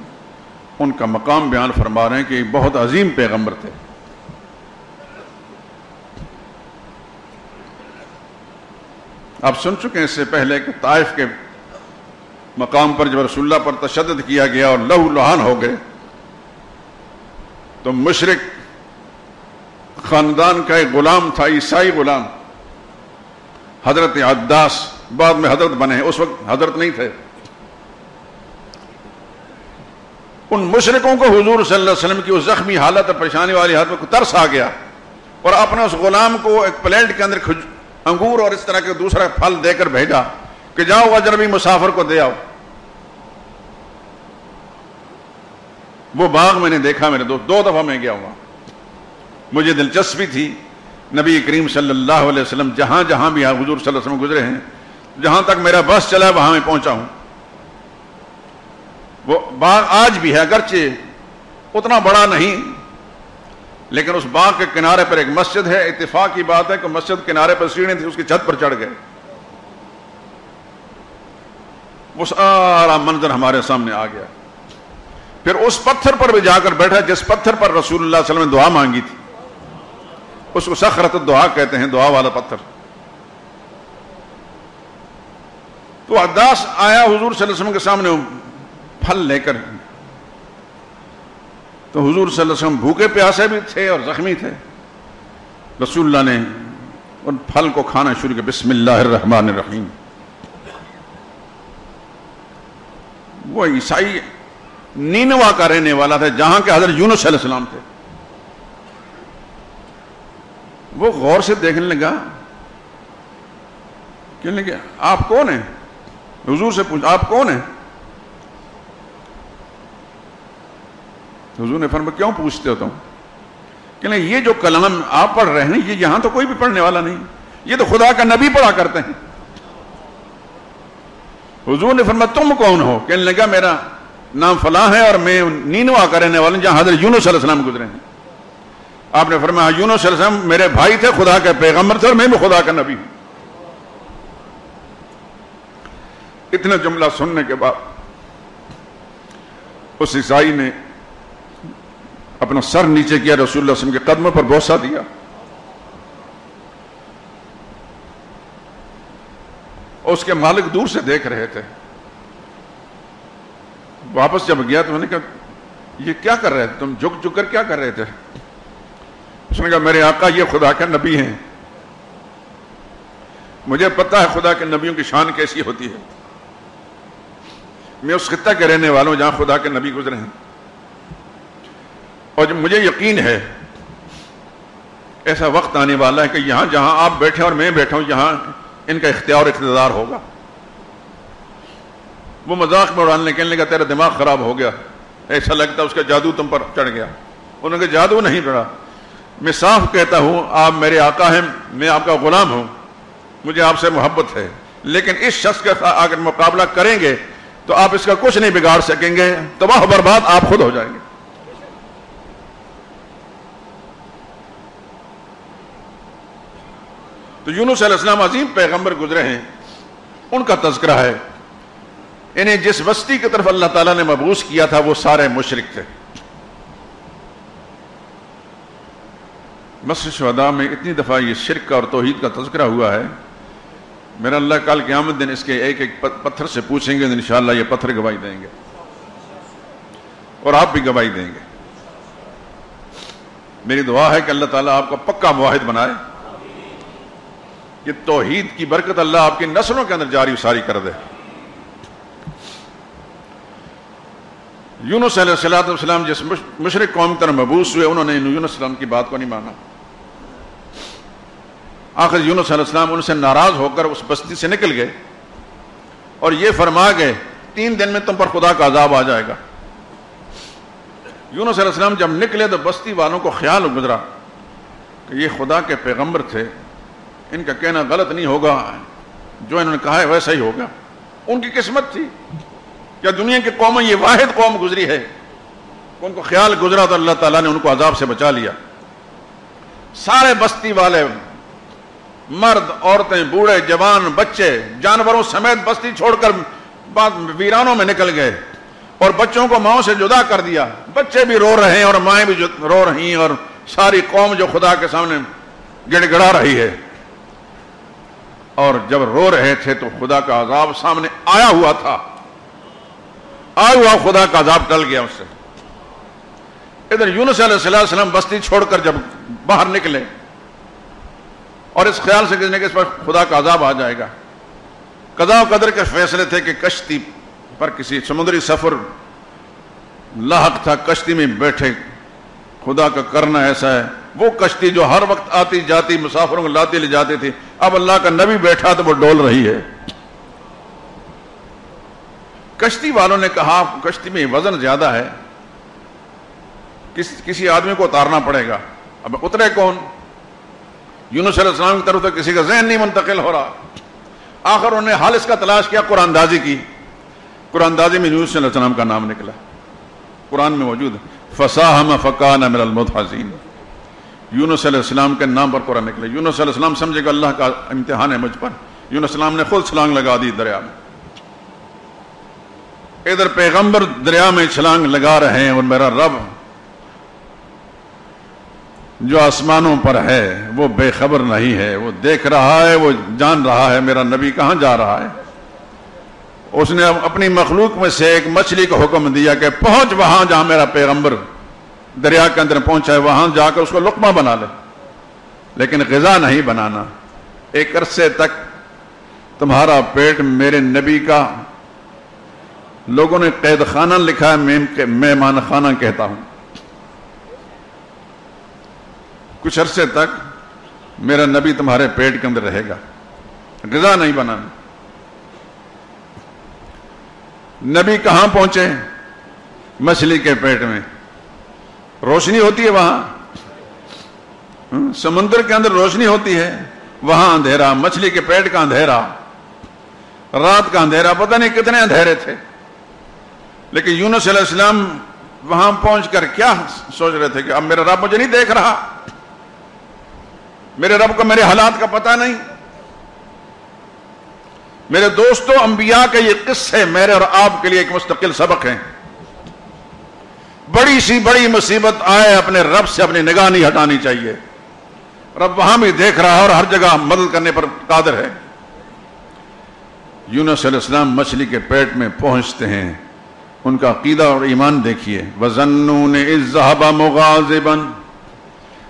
ان کا مقام بیان فرما رہے ہیں کہ بہت عظیم پیغمبر تھے. آپ سن چکے ہیں اس سے پہلے کہ طائف کے مقام پر جب رسول اللہ پر تشدد کیا گیا اور لہو لہان ہو گئے تو مشرک خاندان کا ایک غلام تھا، عیسائی غلام، حضرت عداس، بعد میں حضرت بنے، اس وقت حضرت نہیں تھے. ان مشرکوں کو حضور صلی اللہ علیہ وسلم کی اس زخمی حالت اور پریشانی والی حالت میں ترس آ گیا، اور اپنے اس غلام کو ایک پلیٹ کے اندر انگور اور اس طرح کے دوسرا پھل دے کر بھیجا کہ جاؤ اجنبی مسافر کو دے آؤ. وہ باغ میں نے دیکھا، میرے دوست، 2 دفعہ میں گیا ہوا. مجھے دلچسپی تھی نبی کریم صلی اللہ علیہ وسلم جہاں جہاں بھی حضور صلی اللہ علیہ وسلم گزرے ہیں، جہاں تک میرا بس چلا ہے وہاں میں پہنچا ہوں. وہ باغ آج بھی ہے، اگرچہ اتنا بڑا نہیں، لیکن اس باغ کے کنارے پر ایک مسجد ہے. اتفاق کی بات ہے کہ مسجد کنارے پر سیڑھیاں تھی، اس کی چھت پر چڑھ گئے. وہ سارا منظر ہمارے سامنے آ گیا. پھر اس پتھر پر بھی جا کر بیٹھا جس پتھر پر رسول اللہ صلی اللہ علیہ وسلم نے دعا مانگی تھی. اس کو صخرۃ الدعا کہتے ہیں، دعا والا پتھر. تو عداس آیا حضور صلی اللہ علیہ وسلم کے سامنے پھل لے کر. تو حضور صلی اللہ علیہ وسلم بھوکے پیاسے بھی تھے اور زخمی تھے. رسول اللہ نے ان پھل کو کھانا شروع کیا. بسم اللہ الرحمن الرحیم. وہ عیسائی نینوا کا رہنے والا تھا جہاں کے حضرت یونس علیہ السلام تھے. وہ غور سے دیکھنے لگا، کہنے لگا آپ کون ہیں؟ حضور سے پوچھا آپ کون ہیں؟ حضور نے فرمایا کیوں پوچھتے ہو تم؟ کہنے یہ جو کلام آپ پڑھ رہے ہیں یہ یہاں تو کوئی بھی پڑھنے والا نہیں، یہ تو خدا کا نبی پڑھا کرتے ہیں. حضور نے فرمایا تم کون ہو؟ کہنے لگا میرا نام فلاں ہے اور میں نینوا کا رہنے والا ہوں جہاں حضرت یونس علیہ السلام گزرے ہیں. آپ نے فرمایا یونس علیہ السلام میرے بھائی تھے، خدا کے پیغمبر تھے، اور میں بھی خدا کا نبی ہوں. اتنا جملہ سننے کے بعد اس عیسائی نے اپنا سر نیچے کیا، رسول اللہ صلی اللہ علیہ وسلم کے قدموں پر بوسہ دیا. اس کے مالک دور سے دیکھ رہے تھے. واپس جب گیا تو میں نے کہا یہ کیا کر رہے تھے تم؟ جھک جھک کر کیا کر رہے تھے؟ اس نے کہا میرے آقا یہ خدا کے نبی ہیں، مجھے پتا ہے خدا کے نبیوں کی شان کیسی ہوتی ہے. میں اس خطہ کے رہنے والا ہوں جہاں خدا کے نبی گزرے ہیں، اور مجھے یقین ہے ایسا وقت آنے والا ہے کہ یہاں جہاں آپ بیٹھے اور میں بیٹھا ہوں یہاں ان کا اختیار اور اقتدار ہوگا. وہ مذاق میں اڑانے کہنے لگا تیرا دماغ خراب ہو گیا، ایسا لگتا اس کا جادو تم پر چڑھ گیا. انہوں نے کہا جادو نہیں پڑا، میں صاف کہتا ہوں آپ میرے آقا ہیں، میں آپ کا غلام ہوں، مجھے آپ سے محبت ہے، لیکن اس شخص کے ساتھ اگر مقابلہ کریں گے تو آپ اس کا کچھ نہیں بگاڑ سکیں گے، تباہ برباد آپ خود ہو جائیں گے. تو یونس علیہ السلام عظیم پیغمبر گزرے ہیں، ان کا تذکرہ ہے. انہیں جس بستی کی طرف اللہ تعالیٰ نے مبعوث کیا تھا وہ سارے مشرک تھے. مسجد شہداء میں اتنی دفعہ یہ شرک اور توحید کا تذکرہ ہوا ہے، میرا اللہ کل قیامت دن اس کے ایک ایک پتھر سے پوچھیں گے، انشاءاللہ یہ پتھر گواہی دیں گے. اور آپ بھی گواہی دیں گے۔ میری دعا ہے کہ اللہ تعالیٰ آپ کو پکا موحد بنائے، کہ توحید کی برکت اللہ آپ کی نسلوں کے اندر جاری ساری کر دے۔ یونس علیہ السلام جس مشرک قوم کی طرف مبعوث ہوئے، انہوں نے یونس علیہ السلام کی بات کو نہیں مانا۔ آخر یونس علیہ السلام ان سے ناراض ہو کر اس بستی سے نکل گئے اور یہ فرما گئے 3 دن میں تم پر خدا کا عذاب آ جائے گا۔ یونس علیہ السلام جب نکلے تو بستی والوں کو خیال گزرا کہ یہ خدا کے پیغمبر تھے، ان کا کہنا غلط نہیں ہوگا، جو انہوں نے کہا ہے ویسا ہی ہوگا۔ ان کی قسمت تھی کیا دنیا کی قومیں یہ واحد قوم گزری ہے، ان کو خیال گزرا تو اللہ تعالیٰ نے ان کو عذاب سے بچا لیا۔ سارے بستی والے، مرد، عورتیں، بوڑھے، جوان، بچے، جانوروں سمیت بستی چھوڑ کر ویرانوں میں نکل گئے اور بچوں کو ماؤں سے جدا کر دیا۔ بچے بھی رو رہے ہیں اور مائیں بھی رو رہی ہیں، اور ساری قوم جو خدا کے سامنے گڑ گڑا رہی ہے۔ اور جب رو رہے تھے تو خدا کا عذاب سامنے آیا ہوا تھا، آیا ہوا خدا کا عذاب ٹل گیا اس سے۔ ادھر یونس علیہ السلام بستی چھوڑ کر جب باہر نکلے اور اس خیال سے کہ اس پر خدا کا عذاب آ جائے گا، قضاء و قدر کے فیصلے تھے کہ کشتی پر کسی سمندری سفر لاحق تھا، کشتی میں بیٹھے، خدا کا کرنا ایسا ہے۔ وہ کشتی جو ہر وقت آتی جاتی مسافروں کو لاتی لے جاتی تھی، اب اللہ کا نبی بیٹھا تو وہ ڈول رہی ہے۔ کشتی والوں نے کہا کشتی میں وزن زیادہ ہے، کسی آدمی کو اتارنا پڑے گا۔ اب اترے کون؟ یونس علیہ السلام کی طرف تو کسی کا ذہن نہیں منتقل ہو رہا۔ آخر انہوں نے حال اس کا تلاش کیا، قرآن اندازی کی۔ قرآن اندازی میں یونس علیہ السلام کا نام نکلا، قرآن میں موجود ہے، فَسَاهَمَ فَكَانَ مِنَ الْمُدْحَضِينَ۔ یونس علیہ السلام کے نام پر قرآن نکلا۔ یونس علیہ السلام سمجھے گا اللہ کا امتحان ہے مجھ پر۔ یونس علیہ السلام نے خود چھلانگ لگا دی دریا میں۔ ادھر پیغمبر دریا میں چھلانگ لگا رہے ہیں اور میرا رب جو آسمانوں پر ہے وہ بے خبر نہیں ہے، وہ دیکھ رہا ہے، وہ جان رہا ہے میرا نبی کہاں جا رہا ہے۔ اس نے اپنی مخلوق میں سے ایک مچھلی کو حکم دیا کہ پہنچ وہاں جہاں میرا پیغمبر دریا کے اندر پہنچا ہے، وہاں جا کر اس کو لقمہ بنا لے، لیکن غذا نہیں بنانا۔ ایک عرصے تک تمہارا پیٹ میرے نبی کا، لوگوں نے قید خانہ لکھا ہے، میں مہمان خانہ کہتا ہوں۔ کچھ عرصے تک میرا نبی تمہارے پیٹ کے اندر رہے گا، غذا نہیں بنانا۔ نبی کہاں پہنچے؟ مچھلی کے پیٹ میں۔ روشنی ہوتی ہے وہاں، سمندر کے اندر روشنی ہوتی ہے، وہاں اندھیرا، مچھلی کے پیٹ کا اندھیرا، رات کا اندھیرا، پتہ نہیں کتنے اندھیرے تھے۔ لیکن یونس علیہ السلام وہاں پہنچ کر کیا سوچ رہے تھے کہ اب میرا رب مجھے نہیں دیکھ رہا، میرے رب کو میرے حالات کا پتہ نہیں۔ میرے دوستوں، انبیاء کے یہ قصے میرے اور آپ کے لیے ایک مستقل سبق ہیں۔ بڑی سی بڑی مصیبت آئے، اپنے رب سے اپنی نگاہ نہیں ہٹانی چاہیے۔ رب وہاں بھی دیکھ رہا ہے اور ہر جگہ مدد کرنے پر قادر ہے۔ یونس علیہ السلام مچھلی کے پیٹ میں پہنچتے ہیں، ان کا عقیدہ اور ایمان دیکھیے۔ وَظَنُّونِ إِذْ ذَهَبَ مُغَاضِبًا،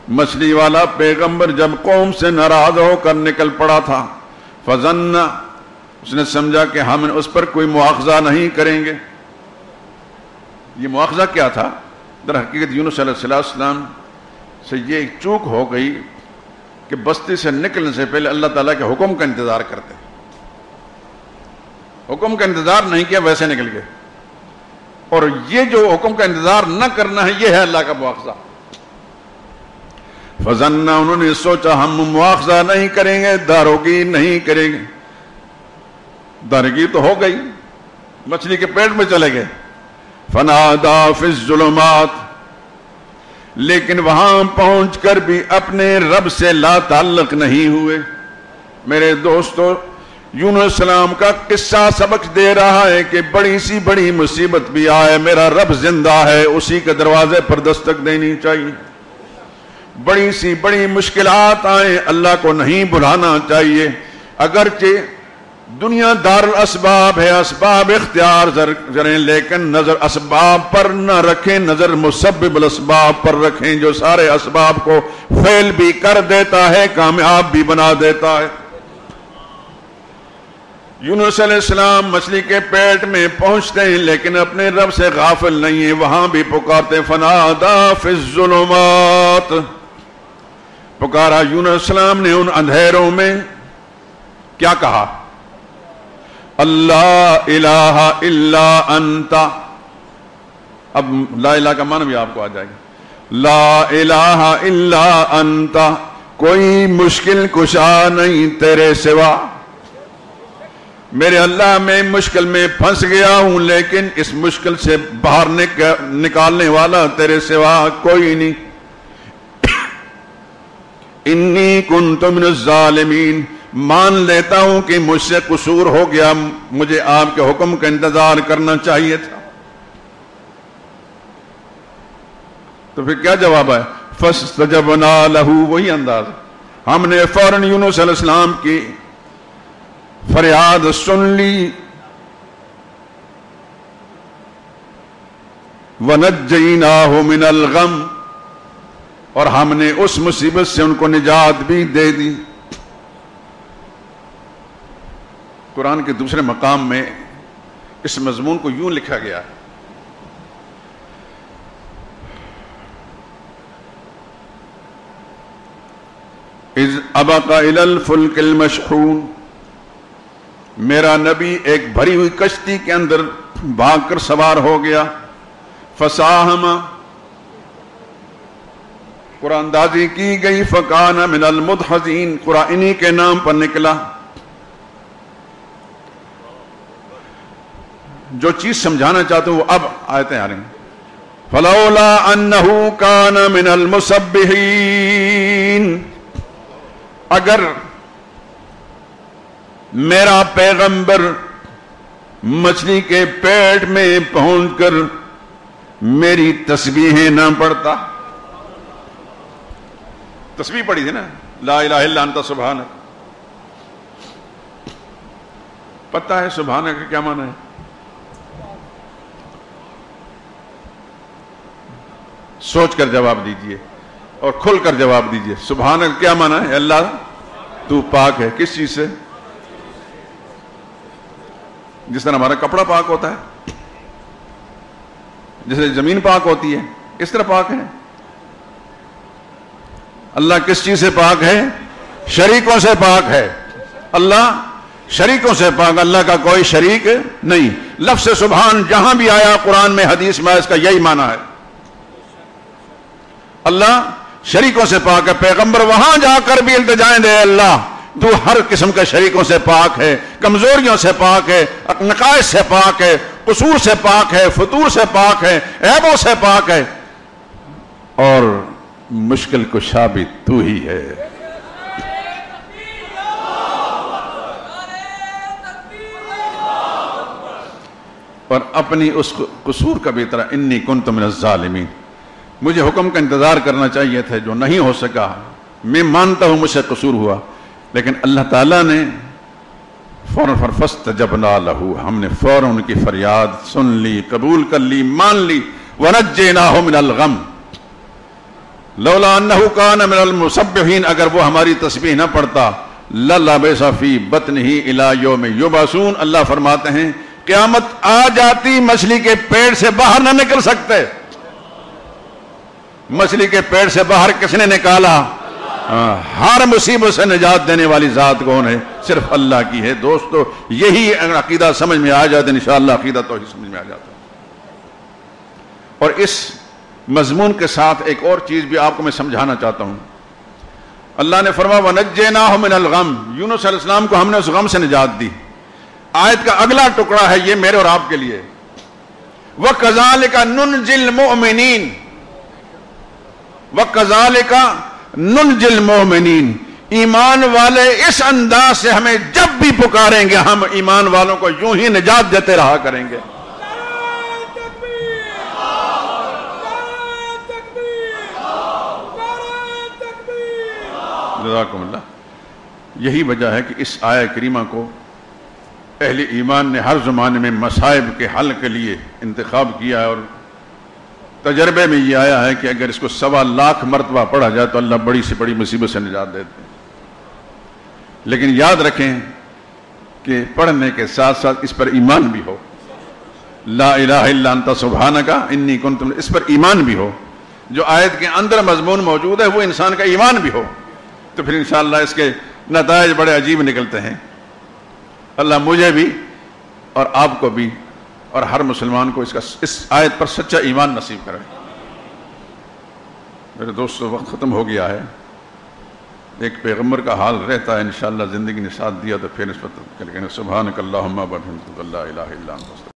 مچھلی والا پیغمبر جب قوم سے ناراض ہو کر نکل پڑا تھا، فَظَنَّ، اس نے سمجھا کہ ہم اس پر کوئی مواخذہ نہیں کریں گے۔ یہ مواخذہ کیا تھا؟ در حقیقت یونس علیہ السلام سے یہ ایک چوک ہو گئی کہ بستی سے نکلنے سے پہلے اللہ تعالیٰ کے حکم کا انتظار کرتے، حکم کا انتظار نہیں کیا، ویسے نکل گئے۔ اور یہ جو حکم کا انتظار نہ کرنا ہے، یہ ہے اللہ کا مواخذہ۔ فَظَنَّ، انہوں نے سوچا ہم مواخذہ نہیں کریں گے، داروگی نہیں کریں گے۔ داروگی تو ہو گئی، مچھلی کے پیٹ میں چلے گئے۔ فَنَادَا فِي الظُّلُمَاتِ، لیکن وہاں پہنچ کر بھی اپنے رب سے لا تعلق نہیں ہوئے۔ میرے دوستو، یونس علیہ السلام کا قصہ سبق دے رہا ہے کہ بڑی سی بڑی مصیبت بھی آئے، میرا رب زندہ ہے، اسی کے دروازے پر دستک دینی چاہیے۔ بڑی سی بڑی مشکلات آئیں، اللہ کو نہیں بھلانا چاہیے۔ اگرچہ دنیا دار الاسباب ہے، اسباب اختیار کریں لیکن نظر اسباب پر نہ رکھیں، نظر مسبب الاسباب پر رکھیں جو سارے اسباب کو فعل بھی کر دیتا ہے، کامیاب بھی بنا دیتا ہے۔ یونس علیہ السلام مچھلی کے پیٹ میں پہنچتے ہیں لیکن اپنے رب سے غافل نہیں ہیں، وہاں بھی پکارتے فنادا فی الظلمات، پکارا یونس علیہ السلام نے ان اندھیروں میں، کیا کہا؟ اللہ الہ الا انت۔ اب لا الہ کا معنی بھی آپ کو آ جائے گا، لا الہ الا انت، کوئی مشکل کشا نہیں تیرے سوا، میرے اللہ میں مشکل میں پھنس گیا ہوں لیکن اس مشکل سے باہر نکالنے والا تیرے سوا کوئی نہیں۔ انی کنت من الظالمین، مان لیتا ہوں کہ مجھ سے قصور ہو گیا، مجھے آپ کے حکم کا انتظار کرنا چاہیے تھا۔ تو پھر کیا جواب ہے؟ فاستجبنا لہ، وہی انداز، ہم نے فوراً یونس علیہ السلام کی فریاد سن لی، وَنَجَّيْنَاهُ مِنَ الْغَمِّ، اور ہم نے اس مصیبت سے ان کو نجات بھی دے دی۔ قرآن کے دوسرے مقام میں اس مضمون کو یوں لکھا گیا ہے، اِذْ أَبَقَ إِلَى الْفُلْكِ الْمَشْحُونِ، میرا نبی ایک بھری ہوئی کشتی کے اندر بھاگ کر سوار ہو گیا، فَسَاهَمَ، قرآن اندازی کی گئی، فَكَانَ مِنَ الْمُدْحَضِينَ، قرآن انہی کے نام پر نکلا۔ جو چیز سمجھانا چاہتا ہوں وہ اب آیتیں آ رہی ہیں، فَلَوْلَا أَنَّهُ كَانَ مِنَ الْمُسَبِّحِينَ، اگر میرا پیغمبر مچھلی کے پیٹ میں پہنچ کر میری تسبیحیں نہ پڑھتا، تسبیح پڑھی تھی نا، لا الہ الا انت سبحانک، پتہ ہے سبحانک کا کیا معنی ہے؟ سوچ کر جواب دیجئے اور کھل کر جواب دیجئے، سبحانک کیا معنی ہے؟ اللہ تو پاک ہے، کس چیز سے؟ جس طرح ہمارا کپڑا پاک ہوتا ہے، جیسے زمین پاک ہوتی ہے، اس طرح پاک ہے۔ اللہ کس چیز سے پاک ہے؟ شریکوں سے پاک ہے۔ اللہ شریکوں سے پاک، اللہ کا کوئی شریک نہیں۔ لفظ سبحان جہاں بھی آیا قرآن میں، حدیث میں، اس کا یہی معنی ہے، اللہ شریکوں سے پاک ہے۔ پیغمبر وہاں جا کر بھی التجائیں دے، اللہ تو ہر قسم کے شریکوں سے پاک ہے، کمزوریوں سے پاک ہے، نقائص سے پاک ہے، قصور سے پاک ہے، فتور سے پاک ہے، عیبوں سے پاک ہے، اور مشکل کشا بھی تو ہی ہے۔ اور اپنی اس قصور کا بھی طرح انی کنت من الظالمین، مجھے حکم کا انتظار کرنا چاہیے تھا جو نہیں ہو سکا۔ میں مانتا ہوں مجھ سے قصور ہوا، لیکن اللہ تعالیٰ نے فوراً فاستجبنا لہ، ہم نے فوراً ان کی فریاد سن لی، قبول کر لی، مان لی۔ ونجیناہ من الغم لولا انہ کان من المسبحین، اگر وہ ہماری تسبیح نہ پڑھتا، للبث فی بطنہ الی یوم یبعثون، اللہ فرماتے ہیں قیامت آ جاتی، مچھلی کے پیٹ سے باہر نہ نکل سکتے۔ مچھلی کے پیٹ سے باہر کس نے نکالا؟ ہر مصیبت سے نجات دینے والی ذات کون ہے؟ صرف اللہ کی ہے۔ دوستو یہی عقیدہ سمجھ میں آ جاتا ہے، انشاءاللہ عقیدہ توحید سمجھ میں آ جاتا ہے۔ اور اس مضمون کے ساتھ ایک اور چیز بھی آپ کو میں سمجھانا چاہتا ہوں۔ اللہ نے فرمایا وَنَجَّيْنَاهُ مِنَ الْغَمِّ، یونس علیہ السلام کو ہم نے اس غم سے نجات دی۔ آیت کا اگلا ٹکڑا ہے یہ میرے اور آپ کے لیے، وَكَذَلِكَ نُنْجِي الْمُؤْمِنِينَ، وَكَذَلِكَ نُنْجِي الْمُؤْمِنِينَ، ایمان والے اس انداز سے ہمیں جب بھی پکاریں گے، ہم ایمان والوں کو یوں ہی نجات دیتے رہا کریں گے۔ جزاکم اللہ۔ یہی وجہ ہے کہ اس آیہ کریمہ کو اہل ایمان نے ہر زمانے میں مصائب کے حل کے لیے انتخاب کیا ہے، اور تجربے میں یہ آیا ہے کہ اگر اس کو 1.25 لاکھ مرتبہ پڑھا جائے تو اللہ بڑی سے بڑی مصیبت سے نجات دیتے ہیں۔ لیکن یاد رکھیں کہ پڑھنے کے ساتھ ساتھ اس پر ایمان بھی ہو، لا الہ الا انت سبحانک انی کنت، اس پر ایمان بھی ہو، جو آیت کے اندر مضمون موجود ہے وہ انسان کا ایمان بھی ہو، تو پھر انشاءاللہ اس کے نتائج بڑے عجیب نکلتے ہیں۔ اللہ مجھے بھی اور آپ کو بھی اور ہر مسلمان کو اس آیت پر سچا ایمان نصیب کرے۔ میرے دوستو، وقت ختم ہو گیا ہے۔ ایک پیغمبر کا حال رہتا ہے، انشاءاللہ زندگی نے ساتھ دیا تو پھر اس پر کریں۔ سبحانک اللہم و بحمدک، لا الہ الا انت۔